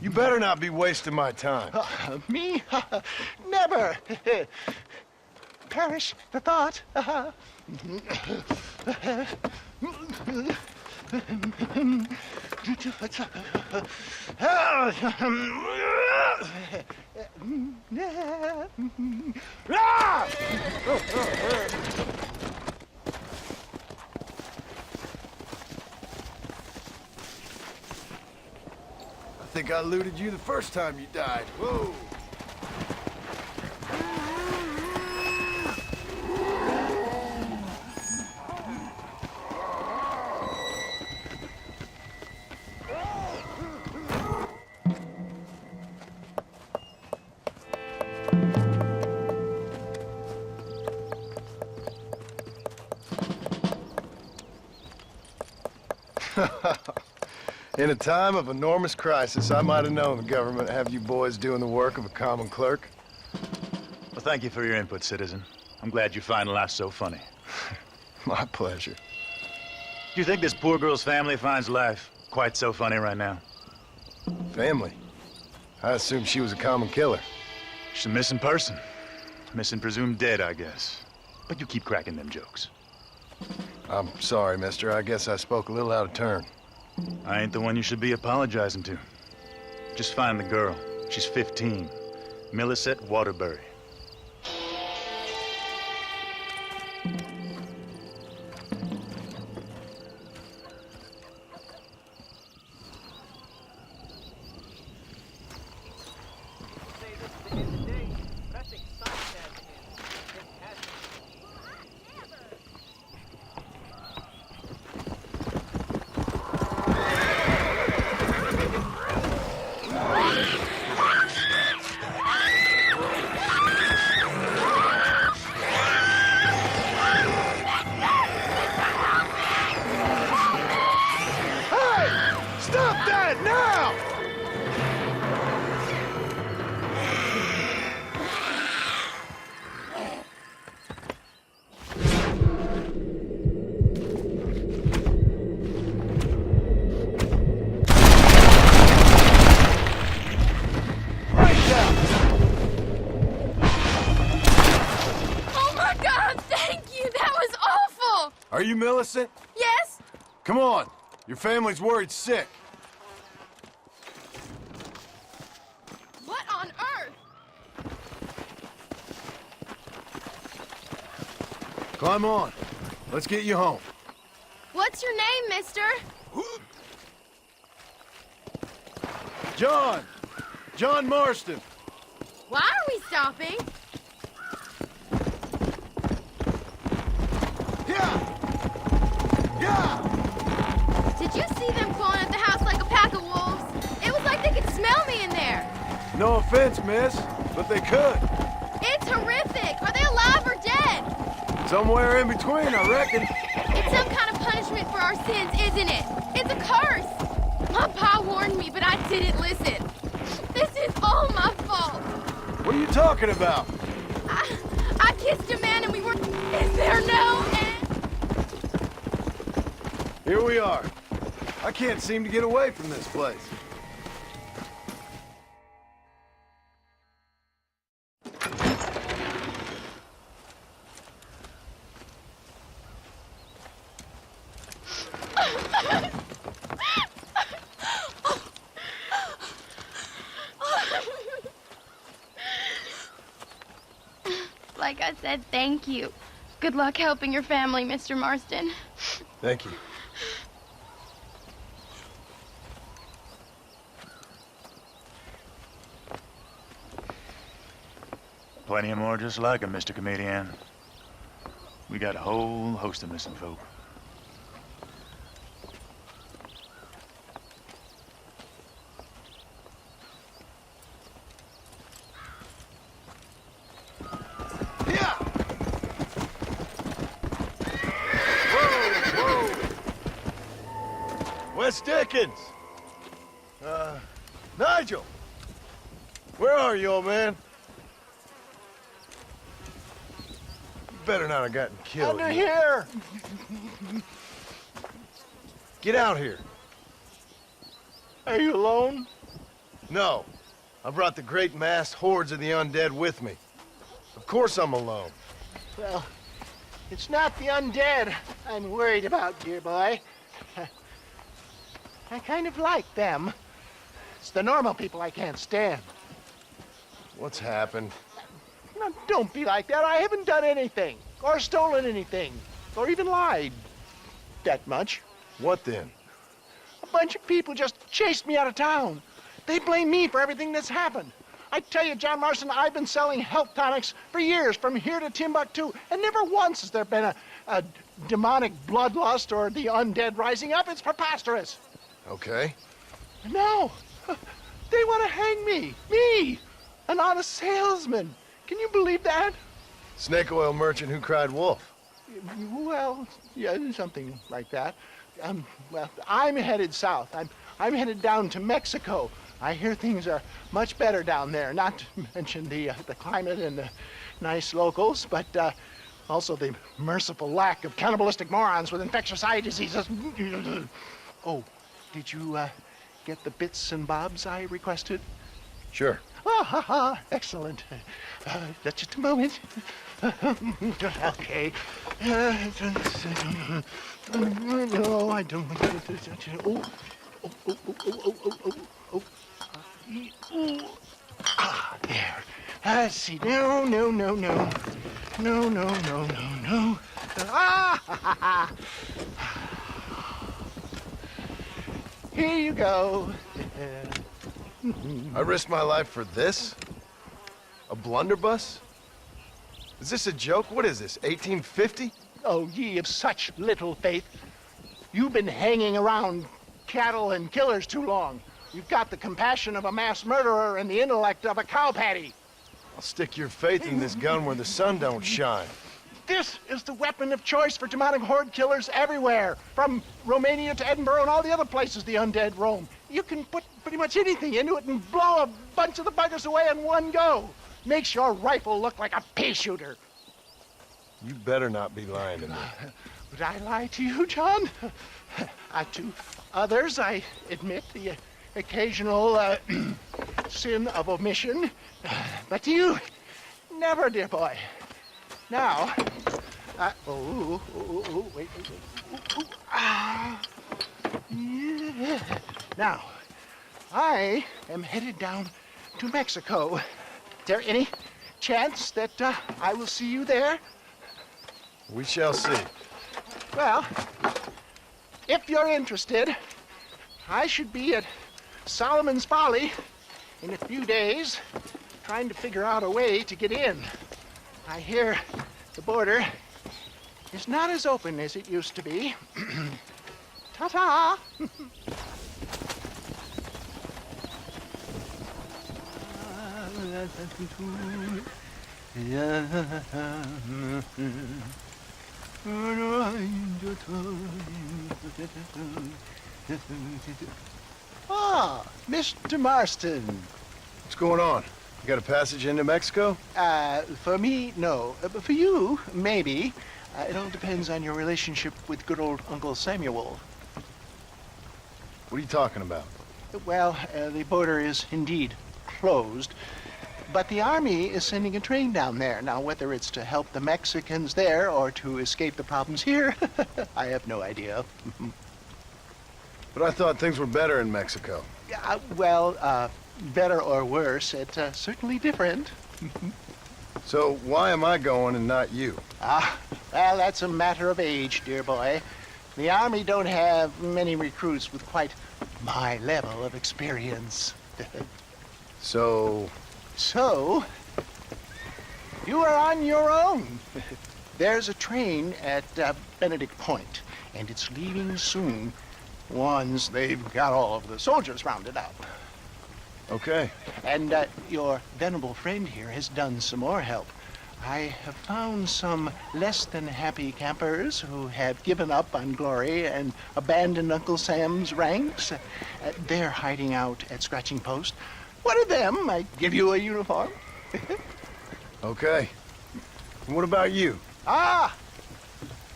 You better not be wasting my time. Me? Never. Perish the thought. think I looted you the first time you died. Whoa! In a time of enormous crisis, I might have known the government have you boys doing the work of a common clerk. Well, thank you for your input, citizen. I'm glad you find life so funny. My pleasure. Do you think this poor girl's family finds life quite so funny right now? Family? I assumed she was a common killer. She's a missing person. Missing presumed dead, I guess. But you keep cracking them jokes. I'm sorry, mister. I guess I spoke a little out of turn. I ain't the one you should be apologizing to. Just find the girl. She's 15. Millicent Waterbury. Are you Millicent? Yes? Come on. Your family's worried sick. What on earth? Climb on. Let's get you home. What's your name, mister? John! John Marston. Why are we stopping? Did you see them clawing at the house like a pack of wolves? It was like they could smell me in there. No offense, miss, but they could. It's horrific. Are they alive or dead? Somewhere in between, I reckon. It's some kind of punishment for our sins, isn't it? It's a curse. My pa warned me, but I didn't listen. This is all my fault. What are you talking about? I kissed a man and we were... Is there no end? Here we are. I can't seem to get away from this place. Like I said, thank you. Good luck helping your family, Mr. Marston. Thank you. Plenty of more just like him, Mr. Comedian. We got a whole host of missing folk. Wes Dickens! Nigel! Where are you, old man? You better not have gotten killed. Under here! Get out here. Are you alone? No. I brought the great massed hordes of the undead with me. Of course I'm alone. Well, it's not the undead I'm worried about, dear boy. I kind of like them. It's the normal people I can't stand. What's happened? Now, don't be like that. I haven't done anything, or stolen anything, or even lied that much. What then? A bunch of people just chased me out of town. They blame me for everything that's happened. I tell you, John Marston, I've been selling health tonics for years, from here to Timbuktu, and never once has there been a demonic bloodlust or the undead rising up. It's preposterous. Okay. And now, they want to hang me. Me, an honest salesman. Can you believe that? Snake oil merchant who cried wolf. Well, yeah, something like that. Well, I'm headed south. I'm headed down to Mexico. I hear things are much better down there, not to mention the climate and the nice locals, but also the merciful lack of cannibalistic morons with infectious eye diseases. Oh, did you get the bits and bobs I requested? Sure. Ah, ha, ha, excellent. Just a moment. Okay. No, I don't. Oh. There. Let's see. No. Ah! Here you go. I risked my life for this? A blunderbuss? Is this a joke? What is this, 1850? Oh, ye of such little faith. You've been hanging around cattle and killers too long. You've got the compassion of a mass murderer and the intellect of a cow patty. I'll stick your faith in this gun where the sun don't shine. This is the weapon of choice for demonic horde killers everywhere, from Romania to Edinburgh and all the other places the undead roam. You can put pretty much anything into it and blow a bunch of the buggers away in one go. Makes your rifle look like a pea shooter. You better not be lying to me. Would I lie to you, John? To others, I admit the occasional sin of omission. But to you, never, dear boy. Now, wait. Yeah. Now, I am headed down to Mexico. Is there any chance that I will see you there? We shall see. Well, if you're interested, I should be at Solomon's Folly in a few days, trying to figure out a way to get in. I hear the border is not as open as it used to be. Ta-ta! Ah, Mr. Marston. What's going on? You got a passage into Mexico? For me, no. But for you, maybe. It all depends on your relationship with good old Uncle Samuel. What are you talking about? Well, the border is indeed closed, but the army is sending a train down there. Now, whether it's to help the Mexicans there or to escape the problems here, I have no idea. But I thought things were better in Mexico. Well, better or worse, it's certainly different. So why am I going and not you? Well, that's a matter of age, dear boy. The Army don't have many recruits with quite my level of experience. So, you are on your own. There's a train at Benedict Point, and it's leaving soon once they've got all of the soldiers rounded up. Okay. And your venerable friend here has done some more help. I have found some less than happy campers who have given up on glory and abandoned Uncle Sam's ranks. They're hiding out at Scratching Post. One of them might give you a uniform. Okay. And what about you?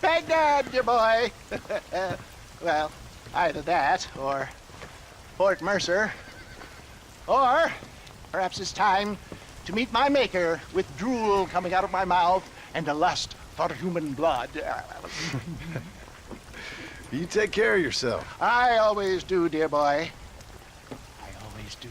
Baghdad, dear boy. Well, either that or Fort Mercer. Or perhaps it's time to meet my maker with drool coming out of my mouth and a lust for human blood. You take care of yourself. I always do, dear boy. I always do.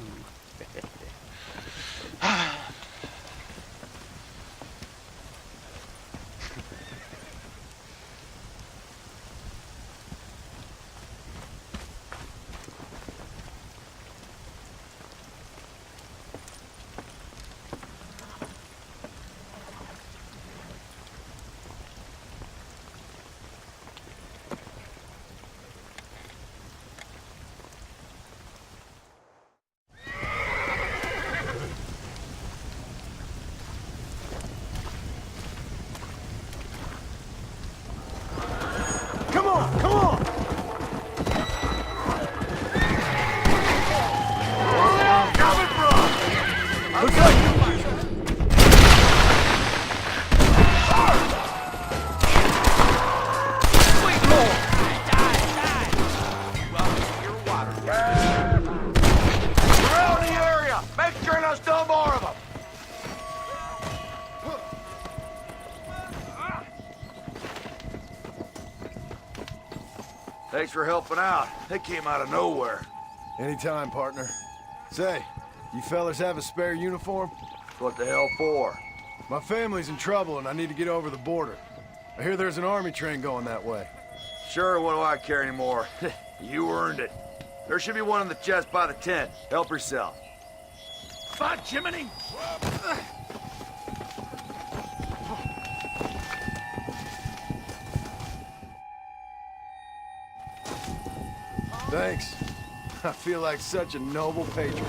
Thanks for helping out. They came out of nowhere. Anytime, partner. Say, you fellas have a spare uniform? What the hell for? My family's in trouble and I need to get over the border. I hear there's an army train going that way. Sure, what do I care anymore? You earned it. There should be one in the chest by the tent. Help yourself. By Jiminy! Thanks. I feel like such a noble patriot.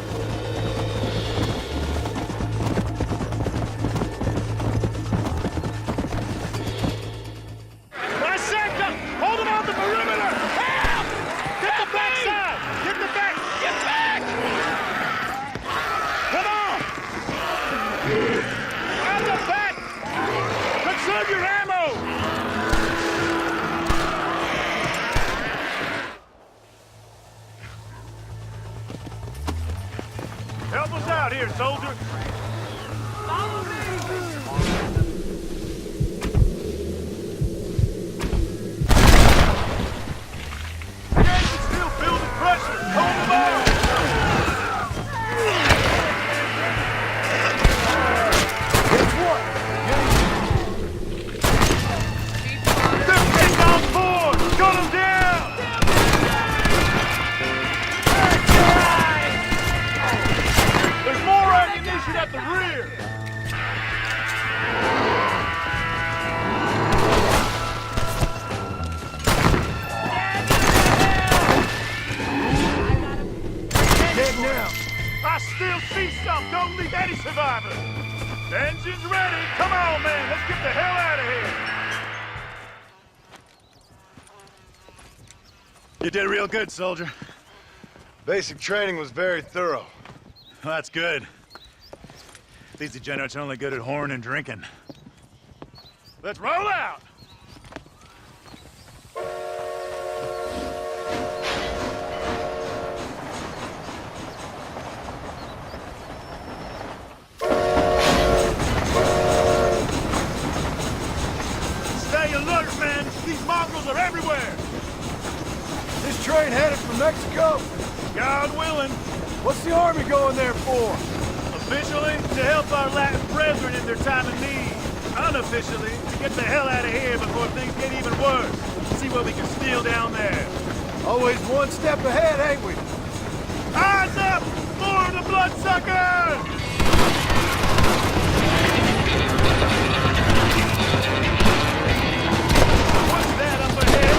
Hold him on the perimeter! Help! Get the back side! Get the back! Get back! Come on! Out the back! Conserve your ammo! Help us out here, soldier! Follow me! At the rear! Get now! I still see some! Don't leave any survivors! The engine's ready! Come on, man! Let's get the hell out of here! You did real good, soldier. Basic training was very thorough. Well, that's good. These degenerates are only good at whoring and drinking. Let's roll out! Stay alert, man! These mongrels are everywhere! This train headed for Mexico? God willing. What's the army going there for? Officially, to help our Latin brethren in their time of need. Unofficially, to get the hell out of here before things get even worse. See what we can steal down there. Always one step ahead, ain't we? Eyes up! More of the bloodsuckers! What's that up ahead?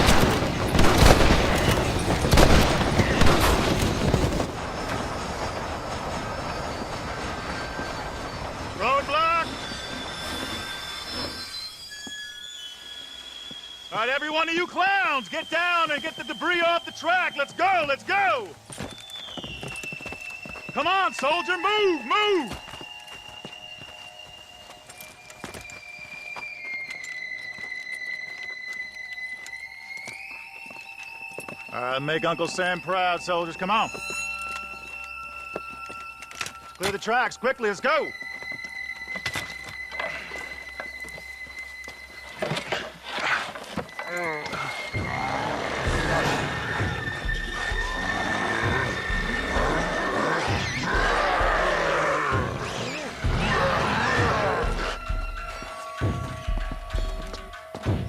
Roadblock! All right, every one of you clowns, get down and get the debris off the track. Let's go, let's go! Come on, soldier, move, move! Make Uncle Sam proud, soldiers. Come on. Clear the tracks, quickly, let's go!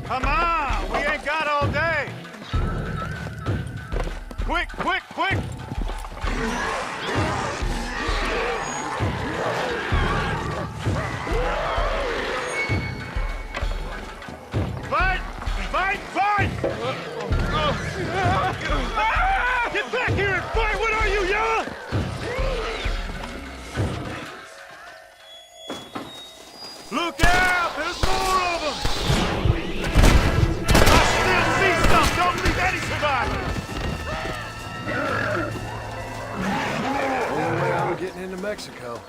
Come on! We ain't got all day! Quick, quick, quick! Fight! Fight! Fight! Get back here and fight! What are you, yellow? Look out! There's more of them! I still see some! Don't leave any survivors! Only way I'm getting into Mexico.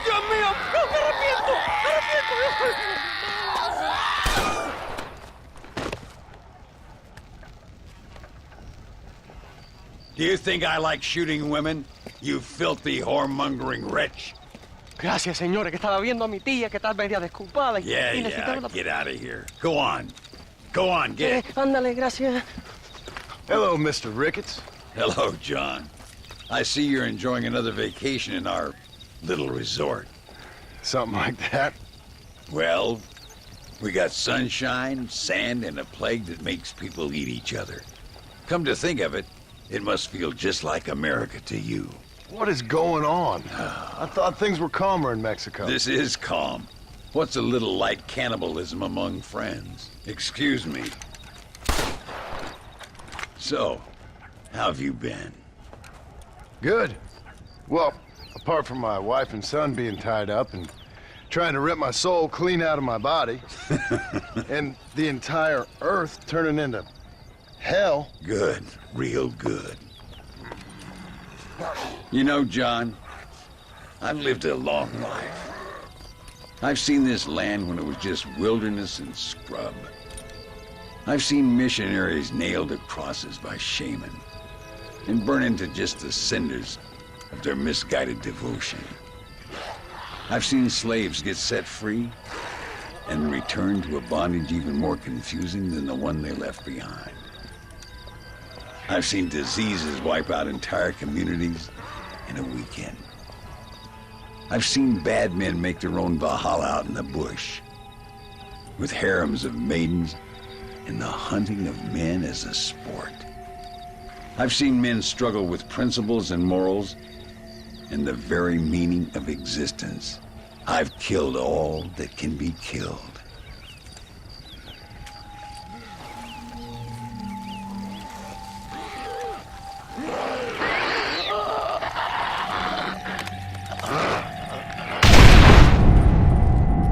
Dios mío! ¡No, me arrepiento! ¡Me arrepiento! Do you think I like shooting women, you filthy whoremongering wretch? Gracias, señores, que estaba viendo a mi tía que tal vez era desculpada Yeah, y necesitaba una... get out of here. Go on. Go on, get. Ándale, gracias. Hello, Mr. Ricketts. Hello, John. I see you're enjoying another vacation in our little resort. Something like that. Well, we got sunshine, sand, and a plague that makes people eat each other. Come to think of it, it must feel just like America to you. What is going on? I thought things were calmer in Mexico. This is calm. What's a little light cannibalism among friends? Excuse me. So, how have you been? Good. Well, apart from my wife and son being tied up and trying to rip my soul clean out of my body, and the entire Earth turning into hell. Good. Real good. You know, John, I've lived a long life. I've seen this land when it was just wilderness and scrub. I've seen missionaries nailed to crosses by shaman and burn into just the cinders of their misguided devotion. I've seen slaves get set free and return to a bondage even more confusing than the one they left behind. I've seen diseases wipe out entire communities in a weekend. I've seen bad men make their own Valhalla out in the bush, with harems of maidens and the hunting of men as a sport. I've seen men struggle with principles and morals and the very meaning of existence. I've killed all that can be killed.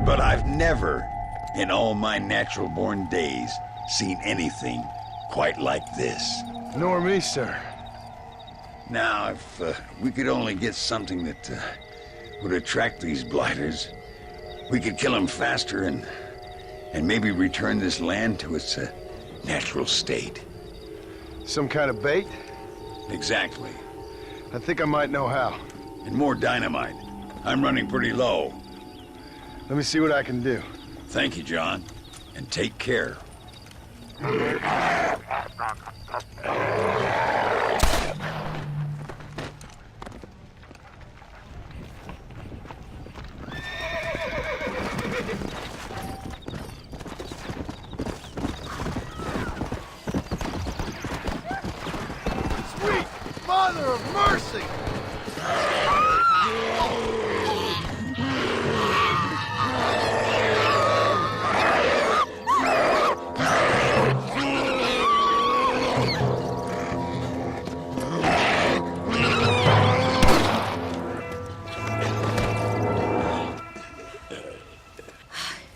But I've never, in all my natural-born days, seen anything quite like this. Nor me, sir. Now, if we could only get something that would attract these blighters, we could kill them faster and maybe return this land to its natural state. Some kind of bait? Exactly. I think I might know how. And more dynamite. I'm running pretty low. Let me see what I can do. Thank you, John. And take care. Sweet Mother of Mercy!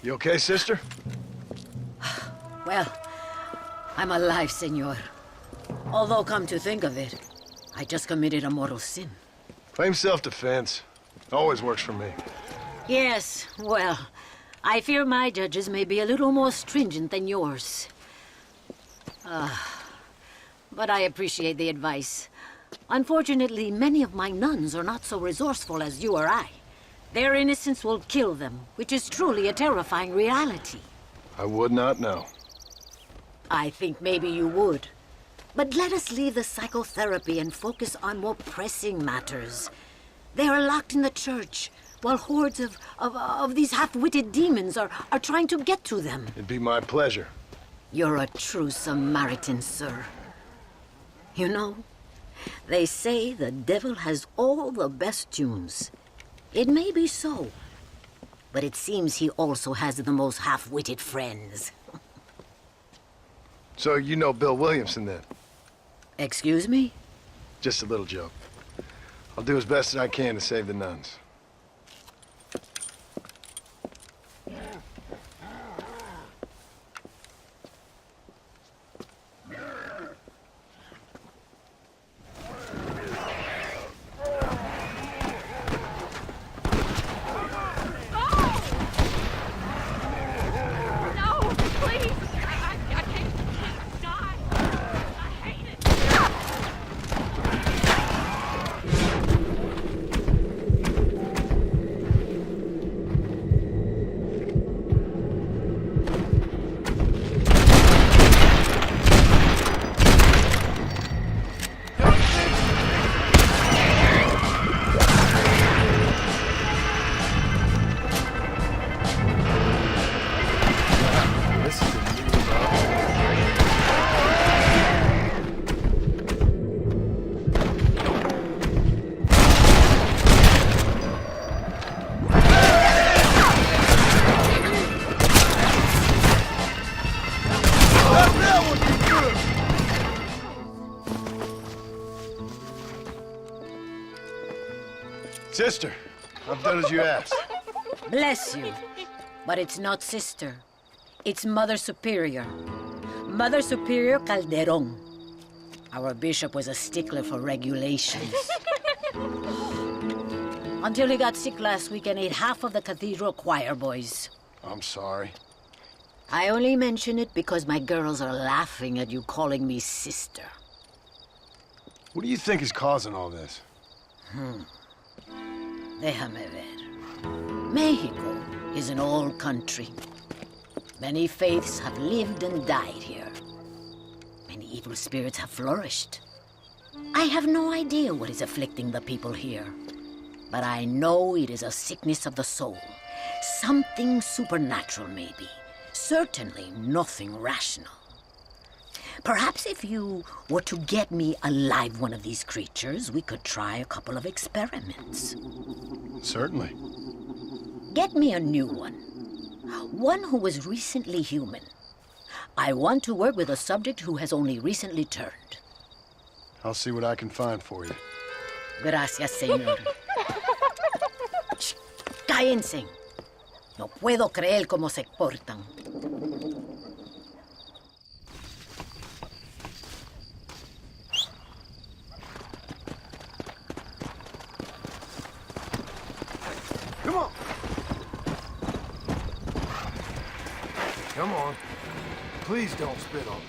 You okay, sister? Well, I'm alive, senor. Although, come to think of it, I just committed a mortal sin. Claim self-defense. Always works for me. Yes, well, I fear my judges may be a little more stringent than yours. But I appreciate the advice. Unfortunately, many of my nuns are not so resourceful as you or I. Their innocence will kill them, which is truly a terrifying reality. I would not know. I think maybe you would. But let us leave the psychotherapy and focus on more pressing matters. They are locked in the church, while hordes of these half-witted demons are trying to get to them. It'd be my pleasure. You're a true Samaritan, sir. You know, they say the devil has all the best tunes. It may be so, but it seems he also has the most half-witted friends. So you know Bill Williamson, then? Excuse me? Just a little joke. I'll do as best as I can to save the nuns. Sister, I've done as you asked. Bless you. But it's not sister. It's Mother Superior. Mother Superior Calderon. Our bishop was a stickler for regulations. Until he got sick last week and ate half of the cathedral choir boys. I'm sorry. I only mention it because my girls are laughing at you calling me sister. What do you think is causing all this? Déjame ver. Mexico is an old country. Many faiths have lived and died here. Many evil spirits have flourished. I have no idea what is afflicting the people here. But I know it is a sickness of the soul. Something supernatural, maybe. Certainly nothing rational. Perhaps if you were to get me alive one of these creatures, we could try a couple of experiments. Certainly. Get me a new one. One who was recently human. I want to work with a subject who has only recently turned. I'll see what I can find for you. Gracias, señor. Shh, cállense. No puedo creer cómo se portan. Come on. Come on. Please don't spit on me.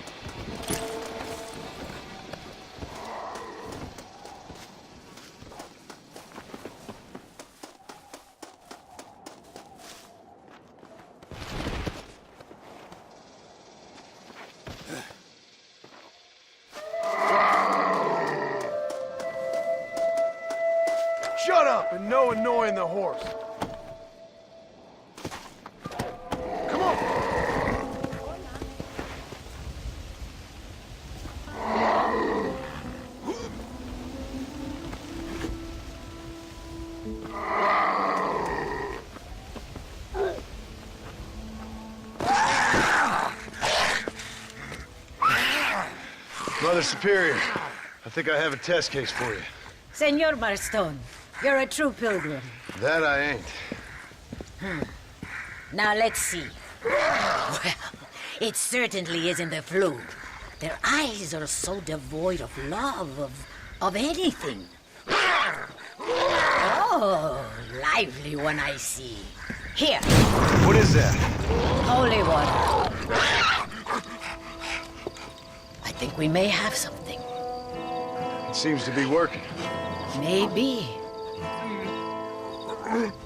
Shut up and no annoying the horse. Come on. Mother Superior, I think I have a test case for you. Senor Marston, you're a true pilgrim. That I ain't. Now let's see. Well, it certainly isn't the flu. Their eyes are so devoid of love, of anything. Oh, lively one I see. Here. What is that? Holy water. I think we may have something. It seems to be working. Maybe. Maybe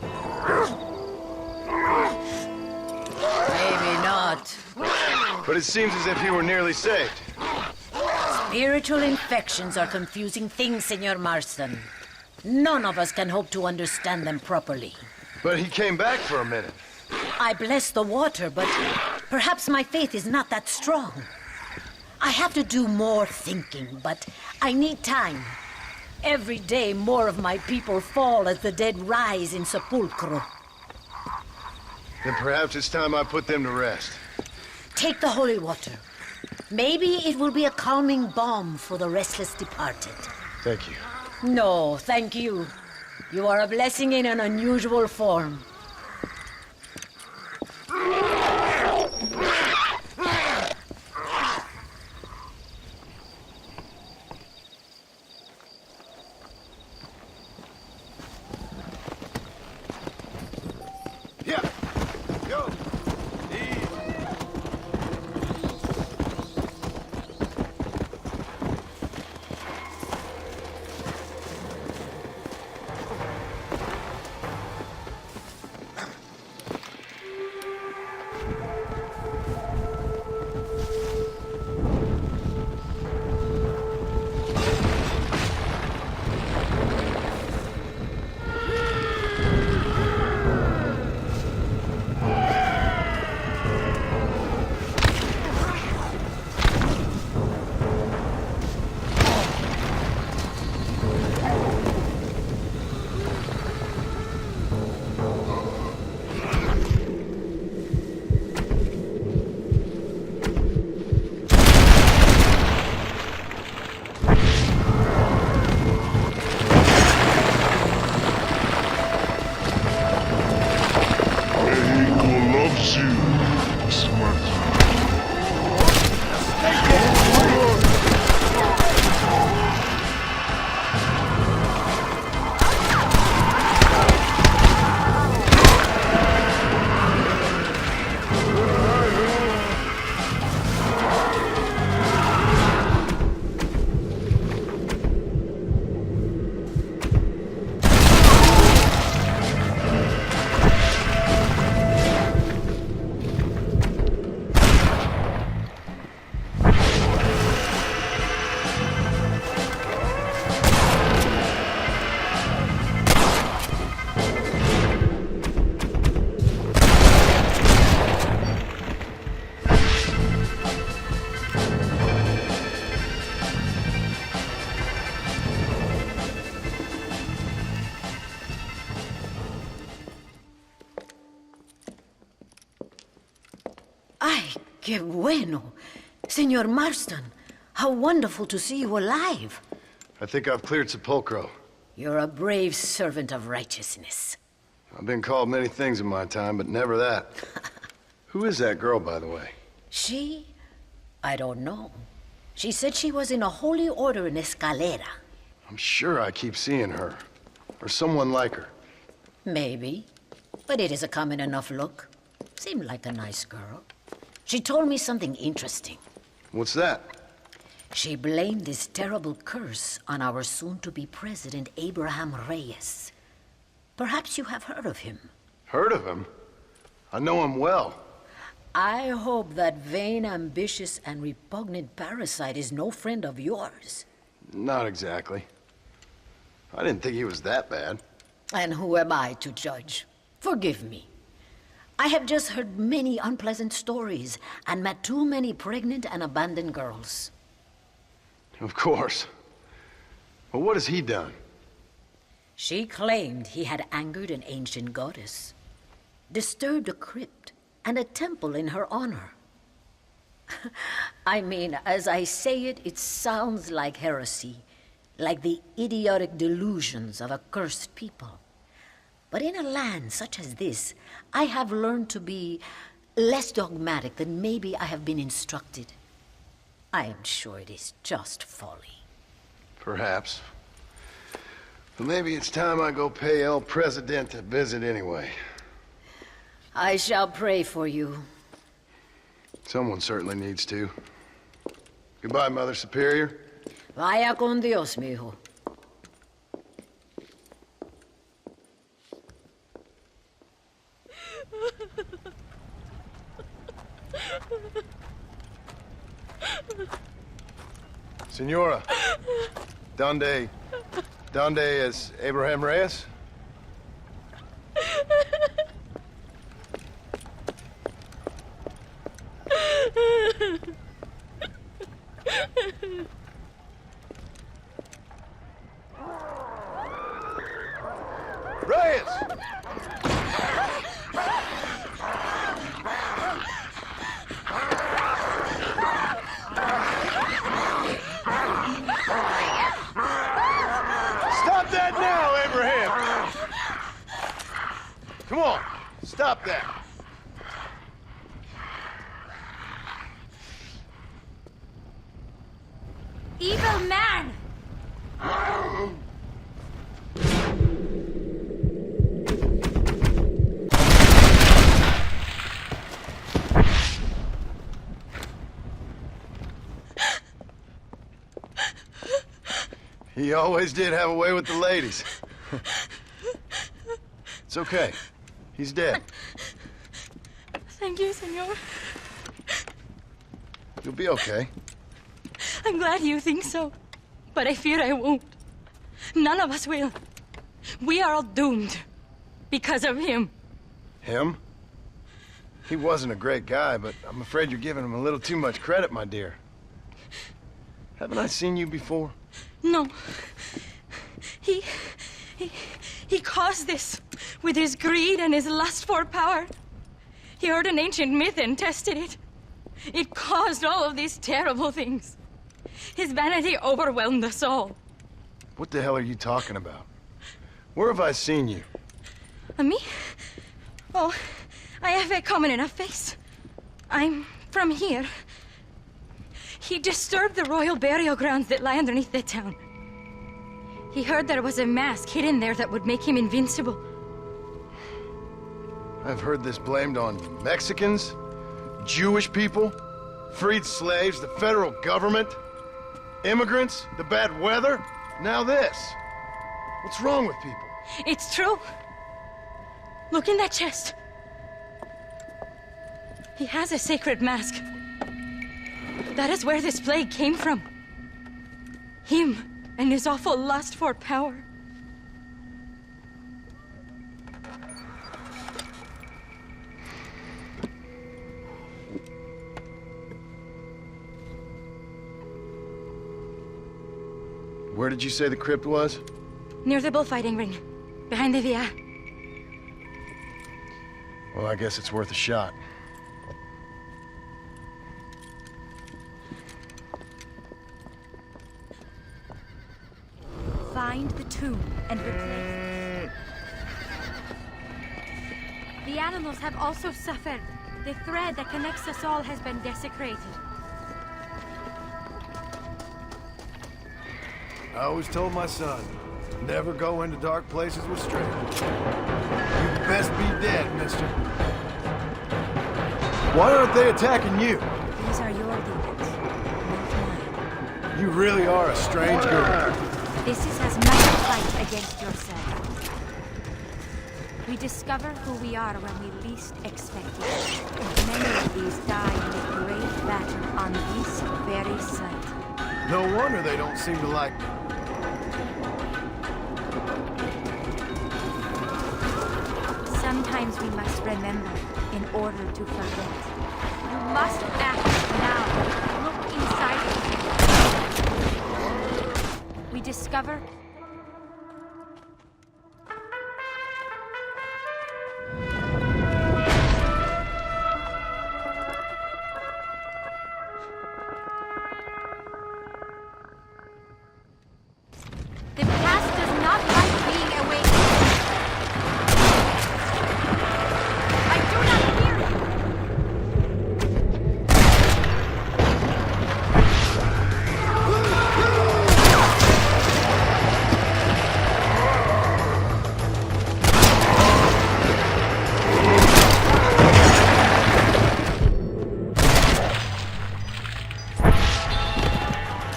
not. But it seems as if he were nearly saved. Spiritual infections are confusing things, Senor Marston. None of us can hope to understand them properly. But he came back for a minute. I bless the water, but perhaps my faith is not that strong. I have to do more thinking, but I need time. Every day, more of my people fall as the dead rise in sepulchro. Then perhaps it's time I put them to rest. Take the holy water. Maybe it will be a calming balm for the restless departed. Thank you. No, thank you. You are a blessing in an unusual form. Ay, qué bueno. Senor Marston, how wonderful to see you alive. I think I've cleared Sepulcro. You're a brave servant of righteousness. I've been called many things in my time, but never that. Who is that girl, by the way? She? I don't know. She said she was in a holy order in Escalera. I'm sure I keep seeing her. Or someone like her. Maybe. But it is a common enough look. Seemed like a nice girl. She told me something interesting. What's that? She blamed this terrible curse on our soon-to-be president, Abraham Reyes. Perhaps you have heard of him. Heard of him? I know him well. I hope that vain, ambitious, and repugnant parasite is no friend of yours. Not exactly. I didn't think he was that bad. And who am I to judge? Forgive me. I have just heard many unpleasant stories and met too many pregnant and abandoned girls. Of course. But what has he done? She claimed he had angered an ancient goddess, disturbed a crypt and a temple in her honor. I mean, as I say it, it sounds like heresy, like the idiotic delusions of a cursed people. But in a land such as this, I have learned to be less dogmatic than maybe I have been instructed. I am sure it is just folly. Perhaps. But maybe it's time I go pay El Presidente a visit anyway. I shall pray for you. Someone certainly needs to. Goodbye, Mother Superior. Vaya con Dios, mijo. Senora, donde es Abraham Reyes? Reyes! Stop that now, Abraham! Come on, stop that. Evil man! He always did have a way with the ladies. It's okay. He's dead. Thank you, senor. You'll be okay. I'm glad you think so, but I fear I won't. None of us will. We are all doomed because of him. Him? He wasn't a great guy, but I'm afraid you're giving him a little too much credit, my dear. Haven't I seen you before? No. He caused this with his greed and his lust for power. He heard an ancient myth and tested it. It caused all of these terrible things. His vanity overwhelmed us all. What the hell are you talking about? Where have I seen you? Me? Oh, I have a common enough face. I'm from here. He disturbed the royal burial grounds that lie underneath the town. He heard there was a mask hidden there that would make him invincible. I've heard this blamed on Mexicans, Jewish people, freed slaves, the federal government, immigrants, the bad weather, now this. What's wrong with people? It's true. Look in that chest. He has a sacred mask. That is where this plague came from. Him and his awful lust for power. Where did you say the crypt was? Near the bullfighting ring, behind the Via. Well, I guess it's worth a shot. tomb and replaced. The animals have also suffered. The thread that connects us all has been desecrated. I always told my son, never go into dark places with strangers. You best be dead, mister. Why aren't they attacking you? These are your demons, not mine. You really are a strange girl. This is as much a fight against yourself. We discover who we are when we least expect it. And many of these die in a great battle on this very site. No wonder they don't seem to like me. Sometimes we must remember in order to forget. You must act now. Look inside yourself. We discover the past does not like being awakened. I do not hear you.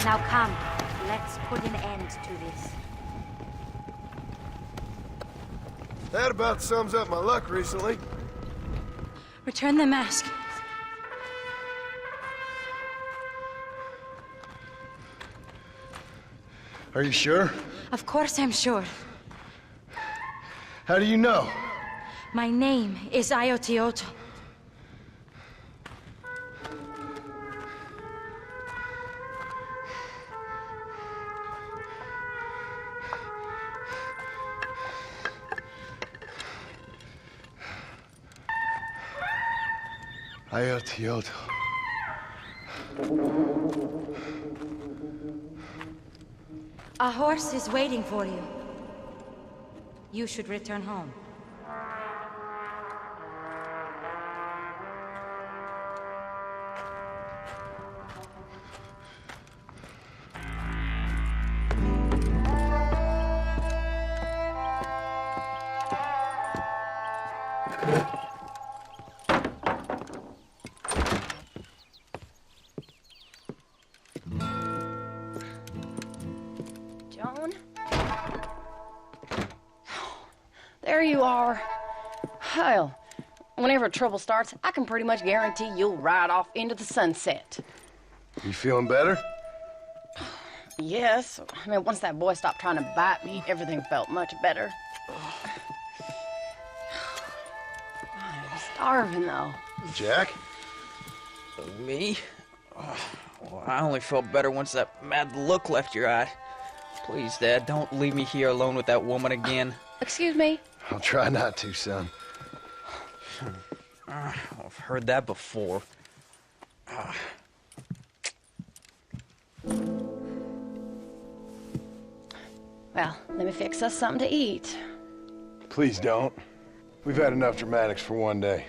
Now come, let's put an end to this. That about sums up my luck recently. Return the mask. Are you sure? Of course I'm sure. How do you know? My name is Ayotioto. Ayotioto. A horse is waiting for you. You should return home. John? There you are. Hell, whenever trouble starts, I can pretty much guarantee you'll ride off into the sunset. You feeling better? Yes. I mean, once that boy stopped trying to bite me, everything felt much better. I'm starving, though. Jack? Me? Well, I only felt better once that mad look left your eye. Please, Dad, don't leave me here alone with that woman again. Excuse me? I'll try not to, son. I've heard that before. Well, let me fix us something to eat. Please don't. We've had enough dramatics for one day.